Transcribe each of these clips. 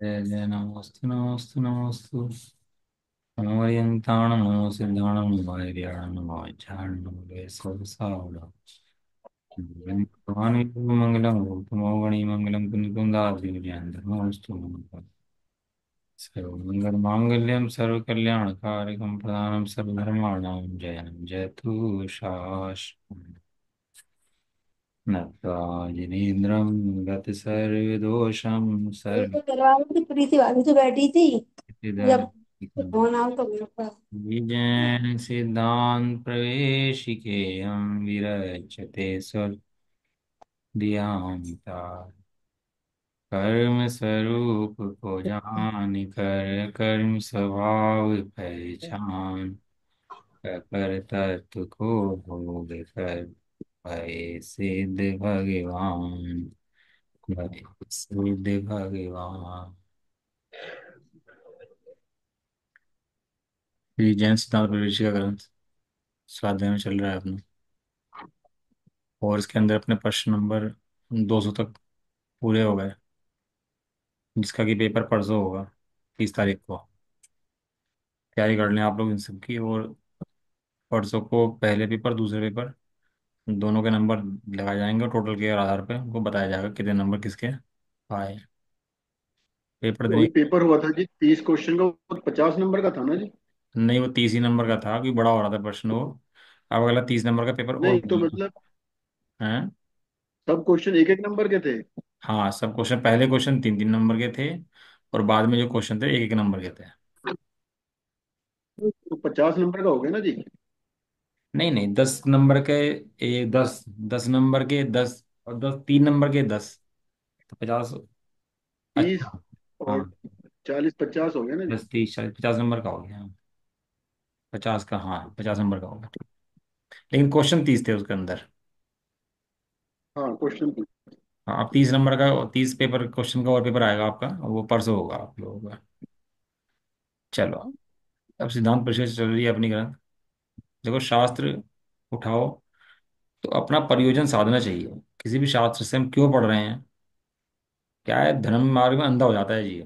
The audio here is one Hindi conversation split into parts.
जय जय नमोस्तु नमोस्तु नमोस्तु नमोयंताण नमो सिद्धाण नमो हरियाण नमो ज्ञान नमो वैसवसावड़ भवानी मंगलम गौतमो गणी मंगलम कुंदकुंदादि जयंत नमोस्तु मंगलम सर्वमंगल मांगल्यम सर्वकल्याणकारकम प्रदानम सर्वधर्माणां जयं जयतु शाश्वतम् नत्वा जिनेन्द्रं गतसर्वदोषं ये तो करवा रही थी, प्रीति वाली तो बैठी थी। जब सर्वविदर्भ फोन आया तो मेरे पास। विजय सिद्धांत प्रवेशिके हम विरचते स्वर्गदियांता कर्म स्वरूप को जान कर कर्म स्वभाव पहचान कर तत्व को भोग कर भय सिद्ध भगवान भय सिद्ध भगवान। ये जैन सिद्धांत प्रवेशी का ग्रंथ स्वाध्याय में चल रहा है अपना। और इसके अंदर अपने प्रश्न नंबर 200 तक पूरे हो गए, जिसका कि पेपर परसों होगा, 30 तारीख को। तैयारी कर लें आप लोग इन सब की। और परसों को पहले पेपर दूसरे पेपर दोनों के नंबर लगाए जाएंगे और टोटल के आधार पे उनको बताया जाएगा कितने नंबर किसके आए। पेपर वही देने पेपर हुआ था जी, 30 क्वेश्चन का, वो 50 नंबर का था ना जी। नहीं, वो 30 ही नंबर का था कि बड़ा हो रहा था प्रश्न वो। अब अगला 30 नंबर का पेपर और नहीं तो बड़ा मतलब है। सब क्वेश्चन एक एक नंबर के थे। हाँ, सब क्वेश्चन, पहले क्वेश्चन 3 3 नंबर के थे और बाद में जो क्वेश्चन थे 1 1 नंबर के थे। तो 50 नंबर का हो गया ना जी। नहीं नहीं, 10 नंबर के, 10 10 नंबर के 10 और 10 3 नंबर के 10, तो 50। 30 अच्छा। और हाँ, 40 50 हो गया ना जी। 10 30 40 50 नंबर का हो गया। 50 का, हाँ 50 नंबर का होगा, ठीक। लेकिन क्वेश्चन 30 थे उसके अंदर। हाँ क्वेश्चन। हाँ, अब 30 नंबर का 30 पेपर क्वेश्चन का और पेपर आएगा आपका, और वो परसों होगा आप लोगों का। चलो, अब सिद्धांत परिषद चल रही है अपनी ग्रंथ। देखो, शास्त्र उठाओ तो अपना प्रयोजन साधना चाहिए। किसी भी शास्त्र से हम क्यों पढ़ रहे हैं, क्या है, धर्म मार्ग में अंधा हो जाता है जी।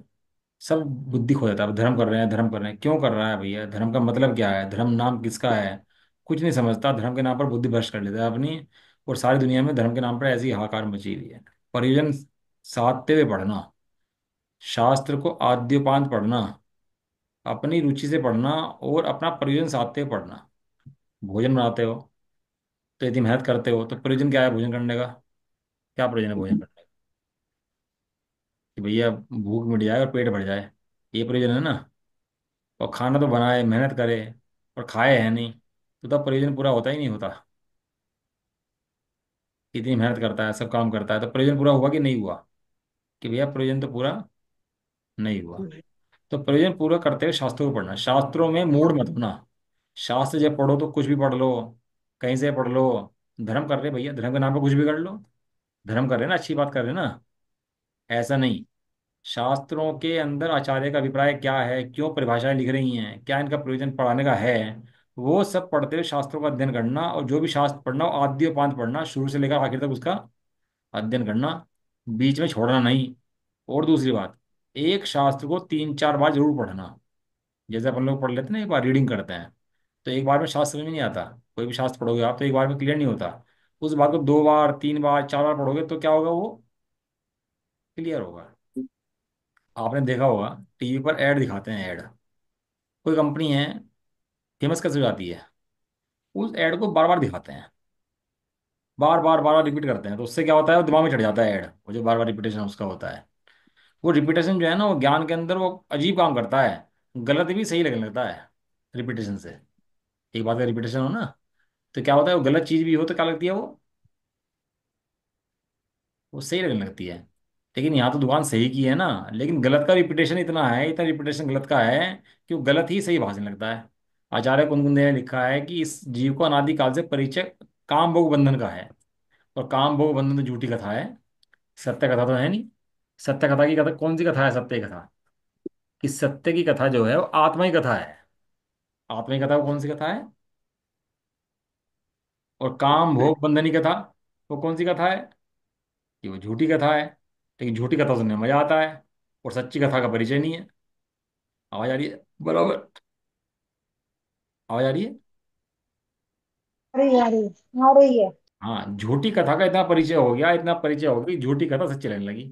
सब बुद्धि खो जाता है। अब धर्म कर रहे हैं, धर्म कर रहे हैं, क्यों कर रहा है भैया, धर्म का मतलब क्या है, धर्म नाम किसका है, कुछ नहीं समझता। धर्म के नाम पर बुद्धि भ्रष्ट कर लेता है अपनी। और सारी दुनिया में धर्म के नाम पर ऐसी हाहाकार मची हुई है। प्रयोजन साधते हुए पढ़ना, शास्त्र को आद्योपांत पढ़ना, अपनी रुचि से पढ़ना और अपना प्रयोजन साधते हुए पढ़ना। भोजन बनाते हो तो यदि मेहनत करते हो तो प्रयोजन क्या है भोजन करने का? क्या प्रयोजन है भोजन करने का? कि भैया भूख मिट जाए और पेट भर जाए, ये प्रयोजन है ना। और खाना तो बनाए, मेहनत करे और खाए है नहीं, तो तब प्रयोजन पूरा होता ही नहीं होता। इतनी मेहनत करता है, सब काम करता है, तो प्रयोजन पूरा हुआ कि नहीं हुआ? कि भैया प्रयोजन तो पूरा नहीं हुआ। तो प्रयोजन पूरा करते हुए शास्त्रों को पढ़ना, शास्त्रों में मूड मत होना। शास्त्र जब पढ़ो तो कुछ भी पढ़ लो, कहीं से पढ़ लो। धर्म कर रहे भैया, धर्म के नाम पर कुछ भी कर लो। धर्म कर रहे ना, अच्छी बात कर रहे ना, ऐसा नहीं। शास्त्रों के अंदर आचार्य का अभिप्राय क्या है, क्यों परिभाषाएं लिख रही हैं, क्या इनका प्रयोजन पढ़ाने का है, वो सब पढ़ते हुए शास्त्रों का अध्ययन करना। और जो भी शास्त्र पढ़ना हो आद्योपांत पढ़ना, शुरू से लेकर आखिर तक उसका अध्ययन करना, बीच में छोड़ना नहीं। और दूसरी बात, एक शास्त्र को 3 4 बार जरूर पढ़ना। जैसे अपन लोग पढ़ लेते हैं ना, एक बार रीडिंग करते हैं, तो एक बार में शास्त्र समझ में नहीं आता। कोई भी शास्त्र पढ़ोगे आप तो एक बार में क्लियर नहीं होता। उस बात को 2 बार 3 बार 4 बार पढ़ोगे तो क्या होगा, वो क्लियर होगा। आपने देखा होगा, टीवी पर ऐड दिखाते हैं, ऐड, कोई कंपनी है, फेमस कैसे हो जाती है, उस ऐड को बार बार दिखाते हैं, बार बार बार बार रिपीट करते हैं, तो उससे क्या होता है, वो दिमाग में चढ़ जाता है ऐड, वो जो बार बार रिपीटेशन उसका होता है। वो रिपीटेशन जो है ना, वो ज्ञान के अंदर वो अजीब काम करता है। गलत भी सही लगने लगता है रिपीटेशन से। एक बात का रिपीटेशन हो ना, तो क्या होता है, वो गलत चीज भी हो तो क्या लगती है, वो सही लगने लगती है। लेकिन यहाँ तो दुकान सही की है ना, लेकिन गलत का रिपीटेशन इतना है, इतना रिपीटेशन गलत का है कि वो गलत ही सही भाषण लगता है। आचार्य कुंदकुंद ने लिखा है कि इस जीव को अनादिकाल से परिचय काम भोग बंधन का है। और काम भोग बंधन तो झूठी कथा है, सत्य कथा तो है नहीं। सत्य कथा की कथा कौन सी कथा है, सत्य कथा? कि सत्य की कथा जो है वो आत्मा की कथा है। आत्मा की कथा वो कौन सी कथा है? और काम सत्य। भोग बंधन की कथा वो कौन सी कथा है? कि वो झूठी कथा है। लेकिन झूठी कथा सुनने में मजा आता है, और सच्ची कथा का परिचय नहीं है। आवाज आ रही है बराबर? आवाज आ रही है? आ रही है आ रही है। हाँ, झूठी कथा का इतना परिचय हो गया, इतना परिचय हो गया कि झूठी कथा सच्ची लगने लगी।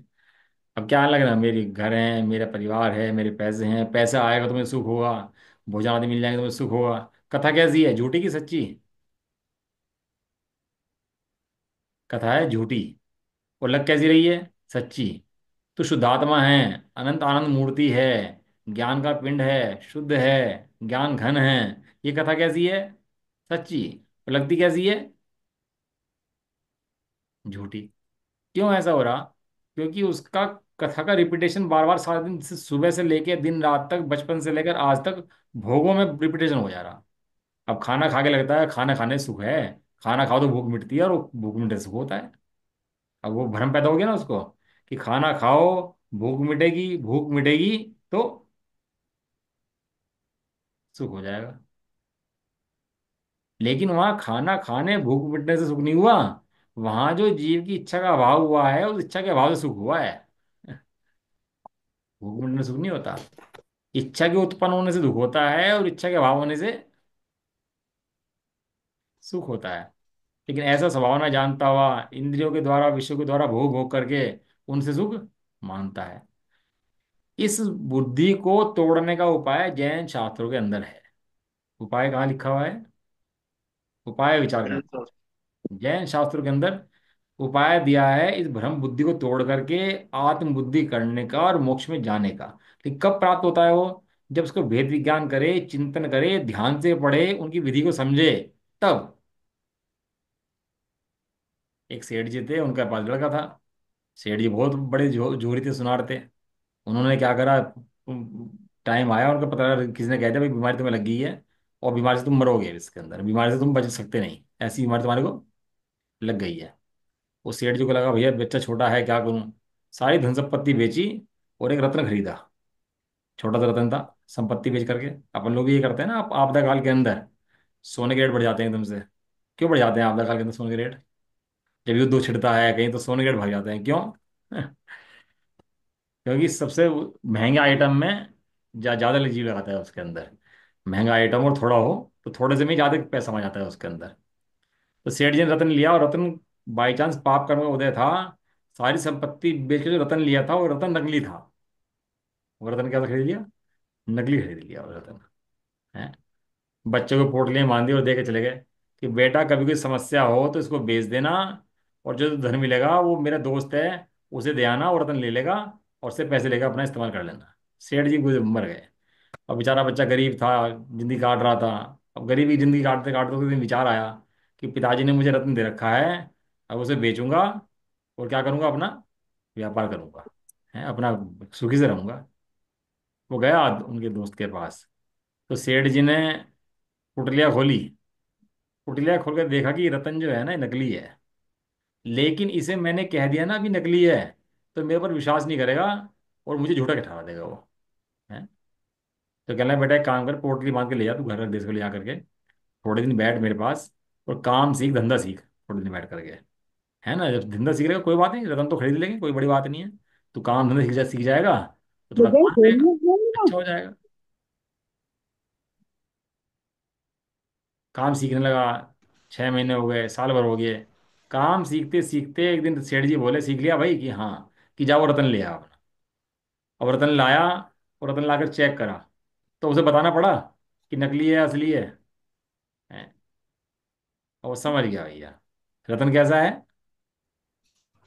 अब क्या लग रहा है, मेरी घर है, मेरा परिवार है, मेरे पैसे हैं, पैसा आएगा तो मुझे सुख होगा, भोजन आदि मिल जाएंगे तो मुझे सुख होगा। कथा कैसी है, झूठी की सच्ची? कथा है झूठी। और लग कैसी रही है, सच्ची। तो शुद्धात्मा है, अनंत आनंद मूर्ति है, ज्ञान का पिंड है, शुद्ध है, ज्ञान घन है। ये कथा कैसी है, सच्ची। और लगती कैसी है, झूठी। क्यों ऐसा हो रहा? क्योंकि उसका कथा का रिपीटेशन बार बार सारा दिन से, सुबह से लेकर दिन रात तक, बचपन से लेकर आज तक भोगों में रिपीटेशन हो जा रहा। अब खाना खा के लगता है खाना खाने से सुख है, खाना खाओ तो भूख मिटती है, और वो भूख मिटने से सुख होता है। अब वो भ्रम पैदा हो गया ना उसको, कि खाना खाओ, भूख मिटेगी, भूख मिटेगी तो सुख हो जाएगा। लेकिन वहां खाना खाने भूख मिटने से सुख नहीं हुआ, वहां जो जीव की इच्छा का अभाव हुआ है, उस इच्छा के अभाव से सुख हुआ है। भूख मिटने से सुख नहीं होता। इच्छा के उत्पन्न होने से दुख होता है, और इच्छा के अभाव होने से सुख होता है। लेकिन ऐसा स्वभाव ना जानता हुआ, इंद्रियों के द्वारा, विषयों के द्वारा भोग भोग करके उनसे सुख मानता है। इस बुद्धि को तोड़ने का उपाय जैन शास्त्रों के अंदर है। उपाय कहाँ लिखा हुआ है? उपाय विचार करना। जैन शास्त्रों के अंदर उपाय दिया है इस भ्रम बुद्धि को तोड़ करके आत्म बुद्धि करने का और मोक्ष में जाने का। लेकिन कब प्राप्त होता है वो? जब उसको भेद विज्ञान करे, चिंतन करे, ध्यान से पढ़े, उनकी विधि को समझे, तब। एक सेठ जी थे, उनका पास लड़का था। सेठ जी बहुत बड़े जोरी थे, सुनार थे। उन्होंने क्या करा, टाइम आया उनका, पता लगा किसी ने कह दिया भाई बीमारी तुम्हें लग गई है, और बीमारी से तुम मरोगे, इसके अंदर बीमारी से तुम बच सकते नहीं, ऐसी बीमारी तुम्हारे को लग गई है। उस सेठ जी को लगा भैया बच्चा छोटा है, क्या करूं। सारी धन संपत्ति बेची और एक रत्न खरीदा। छोटा सा रत्न था, संपत्ति बेच करके। अपन लोग भी ये करते हैं ना, आपदा काल के अंदर सोने के रेट बढ़ जाते हैं एकदम से। क्यों बढ़ जाते हैं आपदा काल के अंदर सोने के रेट? जब युद्ध छिड़ता है कहीं, तो सोने के रेट भाग जाते हैं, क्यों? क्योंकि सबसे महंगे आइटम में ज्यादा जीव लगाता है उसके अंदर। महंगा आइटम और थोड़ा हो, तो थोड़े से में ज्यादा पैसा आ जाता है उसके अंदर। तो सेठ जी ने रत्न लिया, और रत्न बाई चांस पाप कर्म का उदय था। सारी संपत्ति बेच के जो रत्न लिया था, वो रत्न नकली था। वो रत्न क्या खरीद लिया? नकली खरीद लिया वो रत्न। है। बच्चे को पोटली में बांध दी और दे के चले गए, कि बेटा कभी कोई समस्या हो तो इसको बेच देना, और जो धन मिलेगा वो मेरा दोस्त है, उसे दे आना, और रत्न ले लेगा, और उससे पैसे लेकर अपना इस्तेमाल कर लेना। सेठ जी गुजर मर गए। अब बेचारा बच्चा गरीब था, जिंदगी काट रहा था। अब गरीबी की जिंदगी काटते काटते उस दिन विचार आया कि पिताजी ने मुझे रत्न दे रखा है, अब उसे बेचूंगा, और क्या करूंगा, अपना व्यापार करूंगा, है, अपना सुखी से रहूंगा। वो गया उनके दोस्त के पास। तो सेठ जी ने पुटलिया खोली। पुटलिया खोल कर देखा कि रतन जो है ना, ये नकली है। लेकिन इसे मैंने कह दिया ना अभी नकली है, तो मेरे पर विश्वास नहीं करेगा, और मुझे झूठा ठहरा देगा वो। है। तो कहना बेटा एक काम कर, पोटली बांध के ले जा, तू घर रख दे इसको ले जा करके, थोड़े दिन बैठ मेरे पास, और काम सीख, धंधा सीख, थोड़े दिन बैठ करके। है ना, जब धंधा सीख लेगा कोई बात नहीं, रतन तो खरीद लेंगे, कोई बड़ी बात नहीं है। तू काम धंधा सीख जाएगा, तो थोड़ा मुझे कमा लेगा, खेलने खेलना। अच्छा हो जाएगा। काम सीखने लगा। 6 महीने हो गए, साल भर हो गए। काम सीखते सीखते एक दिन सेठ जी बोले, सीख लिया भाई, कि हाँ, कि जाओ रतन ले आओ। अब रतन लाया, और रतन लाकर चेक करा, तो उसे बताना पड़ा कि नकली है असली है। हैं? और वो समझ गया भैया रतन कैसा है।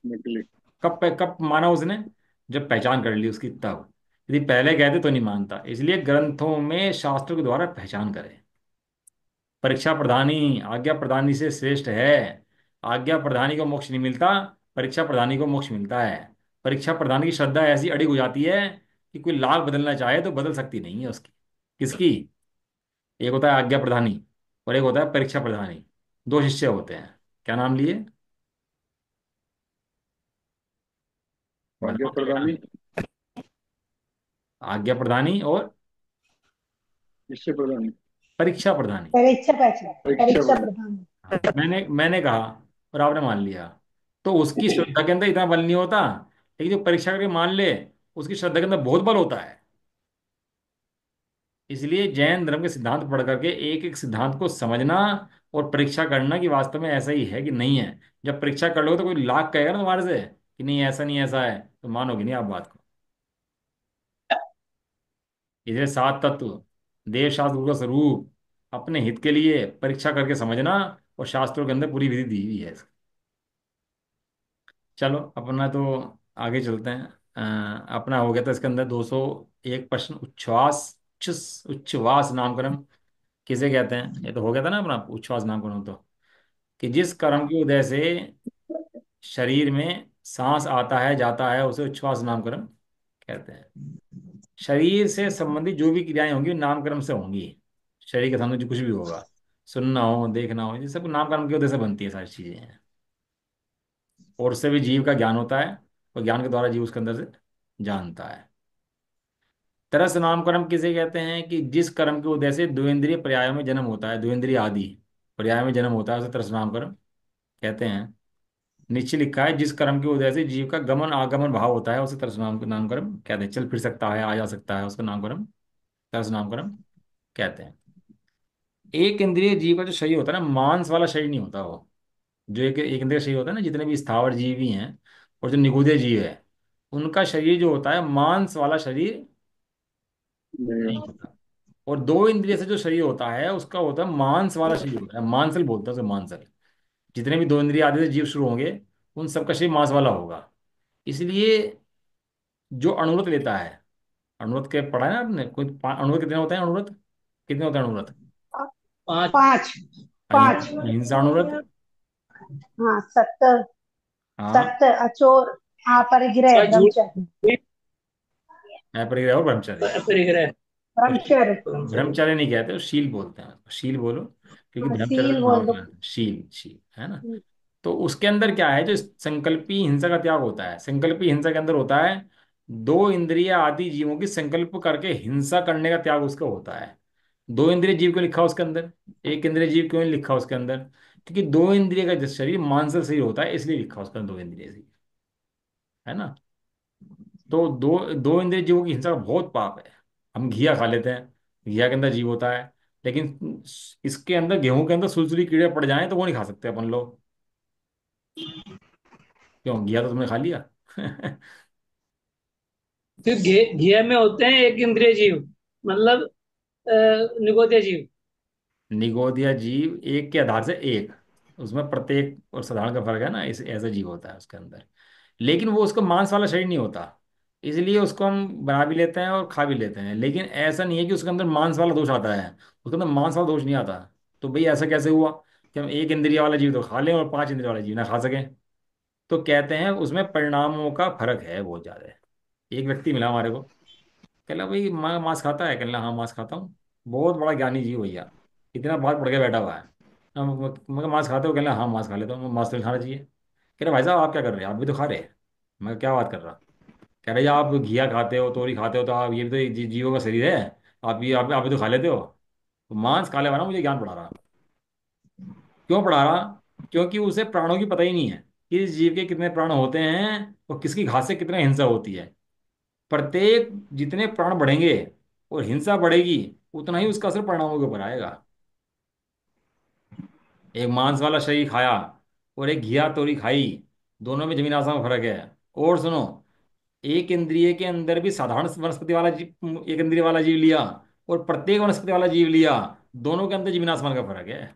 निकली। कब माना उसने? जब पहचान कर ली उसकी, तब। यदि पहले कहते तो नहीं मानता। इसलिए ग्रंथों में, शास्त्रों के द्वारा पहचान करें। परीक्षा प्रधानी आज्ञा प्रदानी से श्रेष्ठ है। आज्ञा प्रदानी को मोक्ष नहीं मिलता, परीक्षा प्रदानी को मोक्ष मिलता है। परीक्षा प्रदानी की श्रद्धा ऐसी अड़ी हो जाती है कि कोई लाल बदलना चाहे तो बदल सकती नहीं है उसकी। किसकी? एक होता है आज्ञा प्रदानी, और एक होता है परीक्षा प्रदानी। दो शिष्य होते हैं। क्या नाम लिए? आज्ञा बताओ क्या नाम? प्रदानी। आज्ञा प्रदानी और निश्चय प्रदानी। परीक्षा प्रदानी। परीक्षा परीक्षा परीक्षा परीक्षा प्रदानी। प्रधान। हाँ, मैंने कहा और आपने मान लिया, तो उसकी श्रद्धा के अंदर इतना बल नहीं होता। लेकिन जो परीक्षा करके मान ले, उसकी श्रद्धा के अंदर बहुत बल होता है। इसलिए जैन धर्म के सिद्धांत पढ़ करके एक एक सिद्धांत को समझना और परीक्षा करना कि वास्तव में ऐसा ही है कि नहीं है। जब परीक्षा कर लोगे तो कोई लाख कहेगा ना तुम्हारे से कि नहीं ऐसा नहीं ऐसा है, तो मानोगे नहीं आप बात को। इसलिए सात तत्व, देव शास्त्र गुरु का स्वरूप, अपने हित के लिए परीक्षा करके समझना, और शास्त्रों के अंदर पूरी विधि दी हुई है इसकी। चलो अपना तो आगे चलते हैं। अपना हो गया था इसके अंदर 201 प्रश्न। उच्छ्वास नामकरण किसे कहते हैं, ये तो हो गया था ना अपना उच्छ्वास नामकरण तो, कि जिस कर्म के उदय से शरीर में सांस आता है जाता है उसे उच्छ्वास नामकरण कहते हैं। शरीर से संबंधित जो भी क्रियाएं होंगी वो नामकरण से होंगी। शरीर के सामने जो कुछ भी होगा, सुनना हो देखना हो, ये सब नामकरण के उदय से बनती है सारी चीजें हैं। और उससे भी जीव का ज्ञान होता है, और ज्ञान के द्वारा जीव उसके अंदर से जानता है। तरस नामकरण किसे कहते हैं, कि जिस कर्म के उदय से दो इंद्रिय पर्यायों में जन्म होता है, दो इंद्रिय आदि पर्याय में जन्म होता है उसे तरस नामकरण कहते हैं। नीचे लिखा है जिस कर्म की वजह से जीव का गमन आगमन भाव होता है उसे तरस नामकरण कहते हैं। चल फिर सकता है, आ जा सकता है, उसका नामकरण तरस नामकरण कहते हैं। एक इंद्रिय जीव का जो शरीर होता है ना, मांस वाला शरीर नहीं होता वो। जो एक इंद्रिय शरीर होता है ना, जितने भी स्थावर जीव भी हैं और जो निगूदे जीव है, उनका शरीर जो होता है मांस वाला शरीर नहीं। नहीं होता। और दो इंद्रिय से जो शरीर होता है उसका होता है मांस वाला शरीर होता है, मांसल बोलते हैं उसे, मांसल। जितने भी दो इंद्रिय आदि से जीव शुरू होंगे उन सबका शरीर मांस वाला होगा। इसलिए जो अणुव्रत लेता है, अणुव्रत के पढ़ा है ना आपने, कोई अणुव्रत कितने होते हैं, अणुव्रत कितने होते हैं अणुव्रत? 5। 5। अहिंसा अणुव्रत। हाँ, सत्य। हाँ, सत्य, अचोर, अपरिग्रह, झूठ। ब्रह्मचर्य। अपरिग्रह और ब्रह्मचर्य। परिग्रह। और ब्रह्मचर्य। ब्रह्मचर्य नहीं कहते, वो शील बोलते हैं उसको, शील बोलो, क्योंकि हाँ, ब्रह्मचर्य सील तो बोल नाम दो। है, शील शील है ना। तो उसके अंदर क्या है, जो संकल्पी हिंसा का त्याग होता है, संकल्पी हिंसा के अंदर होता है दो इंद्रिय आदि जीवों की संकल्प करके हिंसा करने का त्याग उसका होता है। दो इंद्रिय जीव क्यों लिखा उसके अंदर, एक इंद्रिय जीव क्यों नहीं लिखा उसके अंदर? क्योंकि दो इंद्रिय का जो शरीर मांसल शरीर होता है, इसलिए लिखा उसके अंदर दो इंद्रिय शरीर, है ना। तो दो दो इंद्रिय जीवों की हिंसा का बहुत पाप है। हम घिया खा लेते हैं, घिया के अंदर जीव होता है, लेकिन इसके अंदर गेहूं के अंदर सुलसुली कीड़े पड़ जाएं तो वो नहीं खा सकते अपन लोग। क्यों, घिया तो तुमने खा लिया। फिर घिया में होते हैं एक इंद्रिय जीव, मतलब निगोद्य जीव। निगोदिया जीव एक के आधार से एक, उसमें प्रत्येक और साधारण का फर्क है ना, इस ऐसा जीव होता है उसके अंदर। लेकिन वो उसको मांस वाला शरीर नहीं होता, इसलिए उसको हम बना भी लेते हैं और खा भी लेते हैं। लेकिन ऐसा नहीं है कि उसके अंदर मांस वाला दोष आता है, उसके अंदर मांस वाला दोष नहीं आता। तो भाई ऐसा कैसे हुआ कि हम एक इंद्रिय वाला जीव तो खा लें और पांच इंद्रिय वाला जीव ना खा सकें? तो कहते हैं उसमें परिणामों का फर्क है बहुत ज्यादा। एक व्यक्ति मिला हमारे को, कहला भाई मैं मांस खाता है, कहला हाँ मांस खाता हूँ। बहुत बड़ा ज्ञानी जीव भैया, इतना बात पढ़ के बैठा हुआ है। मैं मांस खाते हो, कहला हाँ मांस खा लेता हूँ, मांस तो नहीं खाना चाहिए। कह रहे भाई साहब आप क्या कर रहे हैं, आप भी तो खा रहे हैं। मैं क्या बात कर रहा? कह रहे आप घिया खाते हो, तोरी खाते हो, तो आप ये भी तो एक जीवों का शरीर है, आप भी तो खा लेते हो। तो मांस खा ले वाला मुझे ज्ञान पढ़ा रहा। क्यों पढ़ा रहा? क्योंकि उसे प्राणों की पता ही नहीं है कि इस जीव के कितने प्राण होते हैं और किसकी घात से कितने हिंसा होती है। प्रत्येक जितने प्राण बढ़ेंगे और हिंसा बढ़ेगी, उतना ही उसका असर परिणामों के ऊपर आएगा। एक मांस वाला शरीर खाया और एक घिया तोरी खाई, दोनों में जमीन आसमान का फर्क है। और सुनो, एक इंद्रिय के अंदर भी साधारण वनस्पति वाला जीव, एक इंद्रिय वाला जीव लिया और प्रत्येक वनस्पति वाला जीव लिया, दोनों के अंदर जमीन आसमान का फर्क है।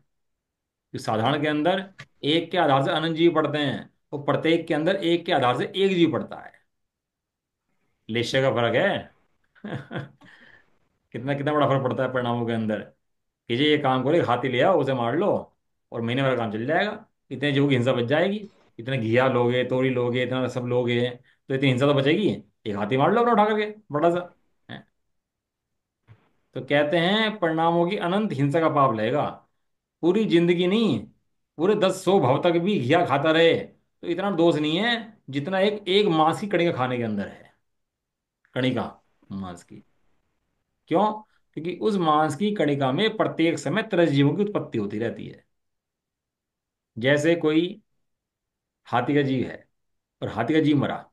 कि साधारण के अंदर एक के आधार से अनंत जीव पड़ते हैं, और प्रत्येक के अंदर एक के आधार से एक जीव पड़ता है। लेशे का फर्क है। कितना कितना बड़ा फर्क पड़ता है परिणामों के अंदर। कि जी ये काम करो, एक हाथी ले आओ उसे मार लो और महीने भर काम चल जाएगा, इतने जीवों की हिंसा बच जाएगी। इतने घिया लोगे, तोरी लोगे, इतना सब लोगे, तो इतनी हिंसा तो बचेगी। एक हाथी मार लो अपना उठा करके, बड़ा सा है। तो कहते हैं परिणामों की अनंत हिंसा का पाप लगेगा। पूरी जिंदगी नहीं, पूरे 10 100 भव तक भी घिया खाता रहे तो इतना दोष नहीं है जितना एक एक मांस की कणिका खाने के अंदर है। कणिका मांस की। क्यों? क्योंकि उस मांस की कणिका में प्रत्येक समय तरह जीवों की उत्पत्ति होती रहती है। जैसे कोई हाथी का जीव है और हाथी का जीव मरा,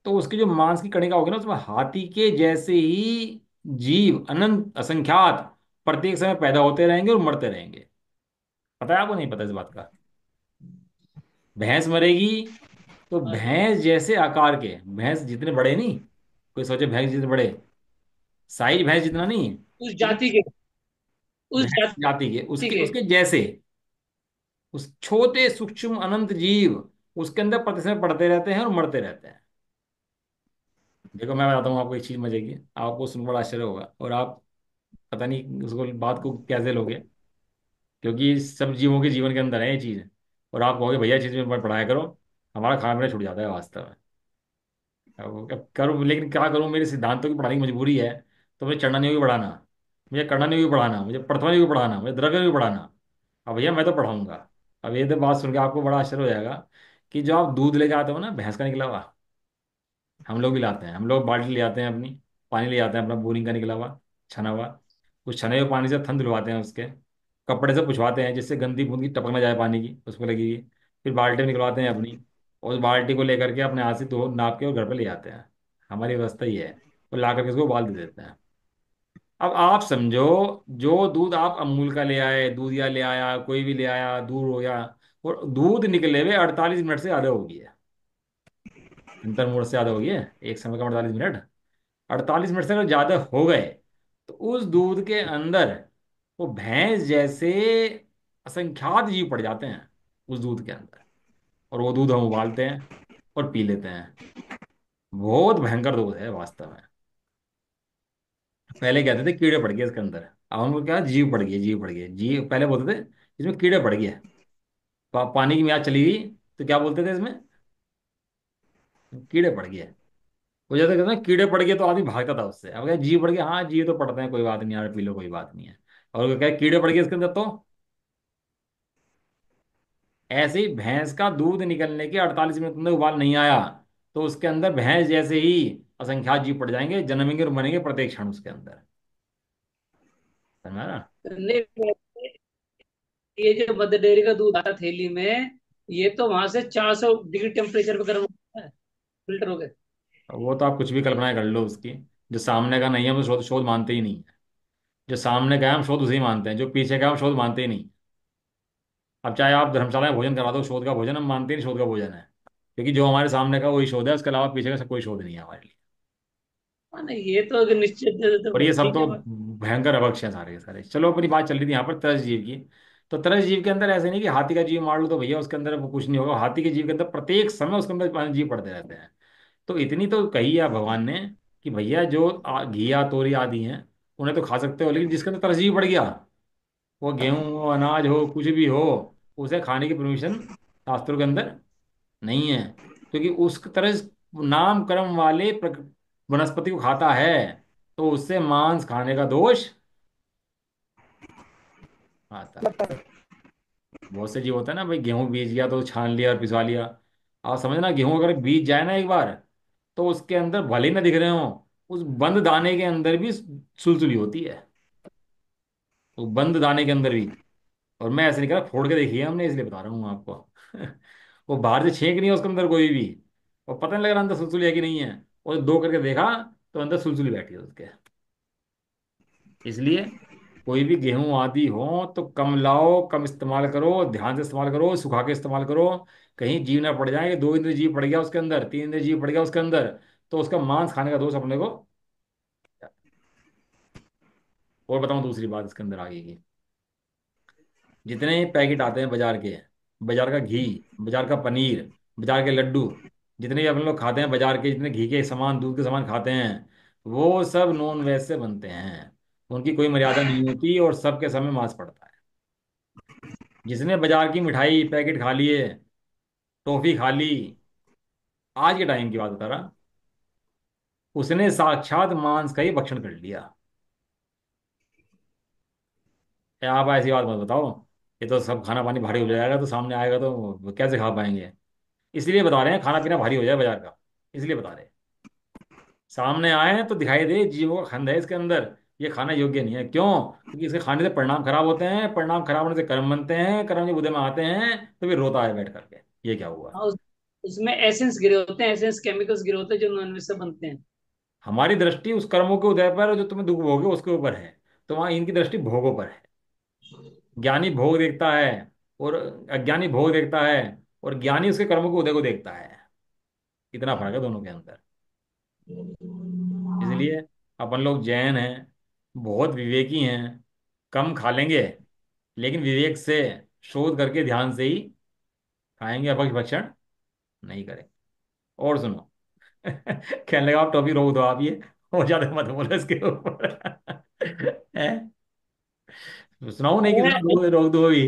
तो उसकी जो मांस की कणिका होगी ना, उसमें हाथी के जैसे ही जीव अनंत असंख्यात प्रत्येक समय पैदा होते रहेंगे और मरते रहेंगे। पता है आपको, नहीं पता इस बात का? भैंस मरेगी तो हाँ जी। भैंस जैसे आकार के, भैंस जितने बड़े नहीं, कोई सोचे भैंस जितने बड़े, साइज भैंस जितना नहीं, उस लेकिन जाति के, उस भैंस जाति के, जाति उसके के। उसके जैसे उस छोटे सूक्ष्म अनंत जीव उसके अंदर प्रतिशत पढ़ते रहते हैं और मरते रहते हैं। देखो मैं बताता हूँ आपको एक चीज मजे की, आपको सुन बड़ा आश्चर्य होगा, और आप पता नहीं उसको बात को कैसे लोगे, क्योंकि सब जीवों के जीवन के अंदर है ये चीज। और आप कहोगे भैया चीज में पढ़ाया करो, हमारा खाना पीना छूट जाता है वास्तव में। अब करूँ, लेकिन क्या करूँ, मेरे सिद्धांतों की पढ़ाने की मजबूरी है। तो मुझे चढ़ना नहीं होगी पढ़ाना, मुझे करना नहीं होगी पढ़ाना, मुझे पढ़ना नहीं होगी पढ़ाना, मुझे द्रव्य नहीं पढ़ाना। अब भैया मैं तो पढ़ाऊंगा। अब ये तो बात सुन के आपको बड़ा आश्चर्य हो जाएगा कि जो आप दूध लेके आते हो ना भैंस का निकला हुआ, हम लोग भी लाते हैं, हम लोग बाल्टी ले आते हैं अपनी, पानी ले आते हैं अपना बोरिंग का निकला हुआ, छना हुआ। उस छने हुए पानी से थन धुलवाते हैं उसके, कपड़े से पुछवाते हैं जिससे गंदी बूंदी टपक ना जाए पानी की उसको लगेगी। फिर बाल्टी में निकलवाते हैं अपनी, और उस बाल्टी को लेकर के अपने हाथ से धो नाप के और घर पे ले आते हैं। हमारी व्यवस्था ही है। और ला करके उसको उबाल दे देते हैं। अब आप समझो, जो दूध आप अमूल का ले आए, दूधिया ले आया, कोई भी ले आया, दूध हो गया, और दूध निकले हुए 48 मिनट से ज़्यादा हो गई है। अंतर मोड़ से ज़्यादा हो गई है, एक समय का 48 मिनट, 48 मिनट से अगर ज़्यादा हो गए, तो उस दूध के अंदर वो भैंस जैसे असंख्यात जीव पड़ जाते हैं उस दूध के अंदर। और वो दूध हम उबालते हैं और पी लेते हैं। बहुत भयंकर दूध है वास्तव में। पहले कहते थे कीड़े पड़ गए इसके अंदर, अब हमको क्या, जीव पड़ गए, जीव पड़ गए, जीव पहले बोलते थे इसमें कीड़े पड़ गए। पानी की मियाद चली गई तो क्या बोलते थे इसमें, कीड़े पड़ गए। वो जैसे कहते हैं ना, कीड़े पड़ गए तो आदमी भागता था उससे। अब क्या जीव पड़ गए, हाँ जीव तो पड़ते हैं, कोई बात नहीं यार, पी लो कोई बात नहीं है। और क्या कीड़े पड़ गए इसके अंदर, तो ऐसे ही भैंस का दूध निकलने के 48 मिनट के अंदर उबाल नहीं आया, तो उसके अंदर भैंस जैसे ही असंख्यात जीव पड़ जाएंगे, जन्मेंगे और मरेंगे प्रत्येक क्षण उसके अंदर। समझा ना? नहीं, ये जो मदर डेयरी का दूध आता है थैली में, ये तो वहां से 400 डिग्री टेम्परेचर पे गर्म होता है, फिल्टर होकर। वो तो आप कुछ भी कल्पना कर लो उसकी। जो सामने का नहीं है हम तो शोध शोध मानते ही नहीं है। जो सामने का है हम शोध उसे ही मानते हैं, जो पीछे का है हम शोध मानते ही नहीं। अब चाहे आप धर्मशाला में भोजन करा दो शोध का भोजन, हम मानते ही नहीं शोध का भोजन है। क्योंकि जो हमारे सामने का वही शोध है, उसके अलावा पीछे का कोई शोध नहीं है हमारे लिए। हाँ नहीं, ये तो अगर निश्चित दे देते और ये भाई सब ठीक तो है बात। भयंकर अभक्ष हैं सारे के सारे। चलो अपनी बात चल रही थी यहाँ पर तरस जीव की। तो तरस जीव के अंदर ऐसे नहीं कि हाथी का जीव मार लो तो भैया उसके अंदर वो कुछ नहीं होगा। हाथी के जीव के अंदर प्रत्येक समय उसके अंदर 5 जीव पड़ते रहते हैं। तो इतनी तो कही है भगवान ने कि भैया जो घिया तोरी आदि हैं उन्हें तो खा सकते हो, लेकिन जिसके अंदर तरस जीव पड़ गया, वो गेहूं हो, अनाज हो, कुछ भी हो, उसे खाने की परमिशन शास्त्रों के अंदर नहीं है। क्योंकि उस तरह नाम कर्म वाले वनस्पति को खाता है, तो उससे मांस खाने का दोष आता है। बहुत से जीव होता है ना भाई, गेहूं बीज गया तो छान लिया और पिसवा लिया। आप समझना, गेहूं अगर बीज जाए ना एक बार, तो उसके अंदर भले ही ना दिख रहे हो, उस बंद दाने के अंदर भी सुलसुली होती है, उस बंद दाने के अंदर भी। और मैं ऐसे नहीं कह रहा, फोड़ के देखी है हमने, इसलिए बता रहा हूँ आपको। वो बाहर से छेक नहीं है उसके अंदर कोई भी, और पता नहीं लग रहा अंदर सुलसुली है कि नहीं है। और दो करके देखा तो अंदर सुलसुली बैठी है उसके। इसलिए कोई भी गेहूं आदि हो तो कम लाओ, कम इस्तेमाल करो, ध्यान से इस्तेमाल करो, सुखा के इस्तेमाल करो। कहीं जीव ना पड़ जाए कि 2 इंद्रिय जीव पड़ गया उसके अंदर, 3 इंद्रिय जीव पड़ गया उसके अंदर, तो उसका मांस खाने का दोष अपने को। और बताऊं दूसरी बात इसके अंदर आगे की, जितने पैकेट आते हैं बाजार के, बाजार का घी, बाजार का पनीर, बाजार के लड्डू, जितने भी अपन लोग खाते हैं बाजार के, जितने घी के सामान, दूध के सामान खाते हैं, वो सब नॉन वेज से बनते हैं। उनकी कोई मर्यादा नहीं होती और सबके समय मांस पड़ता है। जिसने बाजार की मिठाई पैकेट खा लिए, टॉफी खा ली, आज के टाइम की बात बता रहा, उसने साक्षात मांस का ही भक्षण कर लिया। या आप ऐसी बात मत बताओ, ये तो सब खाना पानी भारी हो जाएगा तो सामने आएगा तो कैसे खा पाएंगे। इसलिए बता रहे हैं खाना पीना भारी हो जाए बाजार का, इसलिए बता रहे हैं। सामने आए तो दिखाई दे जीवों का खंड है इसके अंदर, ये खाना योग्य नहीं है। क्यों? क्योंकि इसके खाने से परिणाम खराब होते हैं, परिणाम खराब होने से कर्म बनते हैं, कर्म जब उदय में आते हैं तो फिर रोता है बैठ करके, ये क्या हुआ। हाँ, उसमें एसेंस गिरे होते हैं, एसेंस केमिकल्स गिरे होते हैं जो नॉनवेज से बनते हैं। हमारी दृष्टि उस कर्मों के उदय पर, जो तुम्हें दुख भोगे उसके ऊपर है। तो वहां इनकी दृष्टि भोगों पर है। ज्ञानी भोग देखता है और अज्ञानी भोग देखता है, और ज्ञानी उसके कर्मों के उदय को देखता है। इतना फर्क है दोनों के अंदर। इसलिए अपन लोग जैन हैं, बहुत विवेकी हैं, कम खा लेंगे, लेकिन विवेक से, शोध करके ध्यान से ही खाएंगे, अपक्ष भक्षण नहीं करेंगे। और सुनो, कहने लगा आप टॉपिक रोक दो आप ये, और ज्यादा मत बोलो इसके ऊपर। हैं? सुनाओ नहीं कि अरे, रोक रोक दो अभी।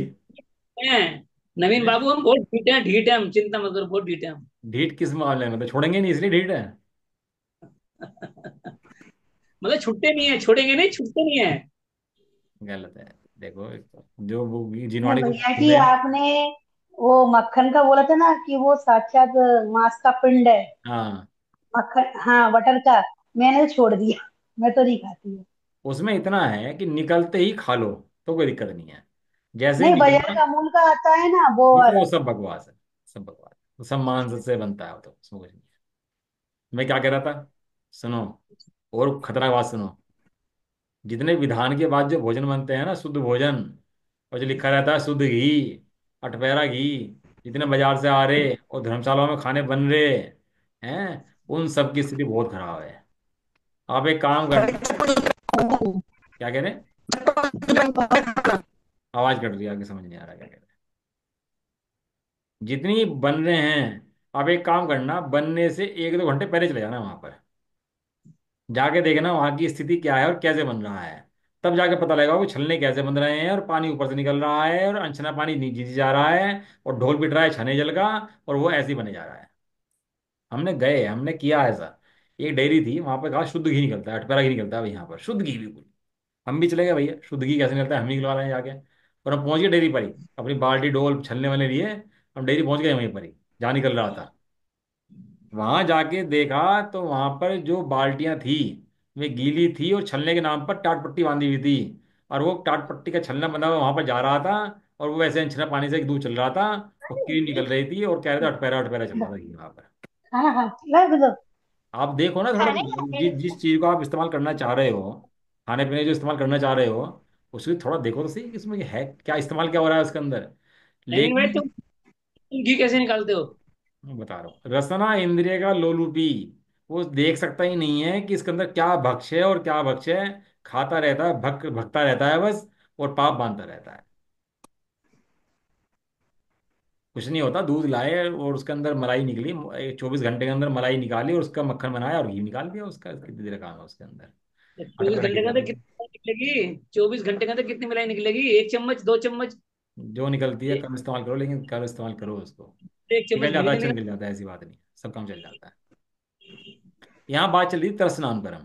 हैं, नवीन हैं? बाबू हम बहुत ढीठ हैं, हम चिंता मत करो, बहुत ढीठ हैं हम। ढीठ किस मामले में? तो छोड़ेंगे नहीं इसलिए ढीठ है। मतलब छुट्टे नहीं है, छोड़ेंगे नहीं, छुट्टे नहीं है। गलत है। देखो, जो वो नहीं जिनवाणी भैया जी, में। आपने वो मक्खन का बोला था ना कि वो साक्षात मांस का पिंड है। हाँ, मक्खन, हाँ, बटर का। मैंने तो छोड़ दिया। मैं तो नहीं खाती हूँ। उसमें इतना है कि निकलते ही खा लो तो कोई दिक्कत नहीं है। जैसे ही नहीं, बाजार निकला, का अमूल का आता है ना, वो ये तो वो वाला। सब बकवास है। सब बकवास है, वो सब मांस से बनता है, वो तो उसमें कुछ नहीं है। मैं क्या कह रहा था, सुनो, और खतरनाक बात सुनो। जितने विधान के बाद जो भोजन बनते हैं ना, शुद्ध भोजन, और जो लिखा रहता है शुद्ध घी, अटपैरा घी, जितने बाजार से आ रहे और धर्मशालाओं में खाने बन रहे हैं, उन सब की स्थिति बहुत खराब है। आप एक काम करना। क्या कह रहे हैं? आवाज कट रही है, आगे समझ नहीं आ रहा क्या कह रहे हैं। जितनी बन रहे हैं, आप एक काम करना, बनने से 1-2 घंटे पहले चले जाना वहां पर, जाके देखना वहां की स्थिति क्या है और कैसे बन रहा है। तब जाके पता लगेगा वो छलने कैसे बन रहे हैं, और पानी ऊपर से निकल रहा है, और अनछना पानी नीचे जा रहा है, और ढोल पिट रहा है छने जल का, और वो ऐसे ही बने जा रहा है। हमने गए, हमने किया ऐसा। एक डेयरी थी वहां पर, कहा शुद्ध घी निकलता है, अटपैरा घी निकलता है भाई यहाँ पर, शुद्ध घी बिल्कुल। हम भी चले गए, भैया शुद्ध घी कैसे निकलता है, हम ही निकलवा रहे हैं जाके। और हम पहुंच गए डेयरी पर ही, अपनी बाल्टी डोल छलने वाले लिए, हम डेयरी पहुंच गए वहीं पर ही जहाँ निकल रहा था। वहां जाके देखा तो वहां पर जो बाल्टियां थी, वे गीली थी और छलने के नाम पर टाट पट्टी बांधी हुई थी। और वो टाट पट्टी का छलना बंधा हुआ वहां पर जा रहा था, और वो वैसे अनछना पानी से दूध चल रहा था, और कीड़ी निकल रही थी, और कह रहे थे अटपैरा अटपैरा चल रहा था घी वहां पर। हाँ हाँ, रख दो। आप देखो ना थोड़ा, जिस चीज को आप इस्तेमाल करना चाह रहे हो, खाने पीने जो इस्तेमाल करना चाह रहे हो, उसको थोड़ा देखो तो सही कि इसमें है क्या, इस्तेमाल क्या हो रहा है उसके अंदर। नवीन भाई, लेकिन तुम घी कैसे निकालते हो? मैं बता रहा हूँ, रसना इंद्रिय का लोलुपी, वो देख सकता ही नहीं है कि इसके अंदर क्या भक्ष्य है और क्या भक्ष्य है। खाता रहता है, भगता रहता है बस, और पाप बांधता रहता है। कुछ नहीं होता, दूध लाए और उसके अंदर मलाई निकली, 24 घंटे के अंदर मलाई निकाली और उसका मक्खन बनाया और घी निकाल दिया, उसका कितनी देर काम है उसके अंदर। चौबीस अटपटा घी घंटे के डाल अंदर दो, कितनी मलाई निकलेगी? 24 घंटे के अंदर कितनी मलाई निकलेगी? 1 चम्मच, 2 चम्मच? जो निकलती है एक, कम इस्तेमाल करो, लेकिन कम इस्तेमाल करो उसको। एक निकल चम्मच घी जाता में है, से अच्छे से निकल। निकल जाता है, ऐसी बात नहीं, सब काम चल जाता है। यहाँ बात चल रही तरस नाम कर्म।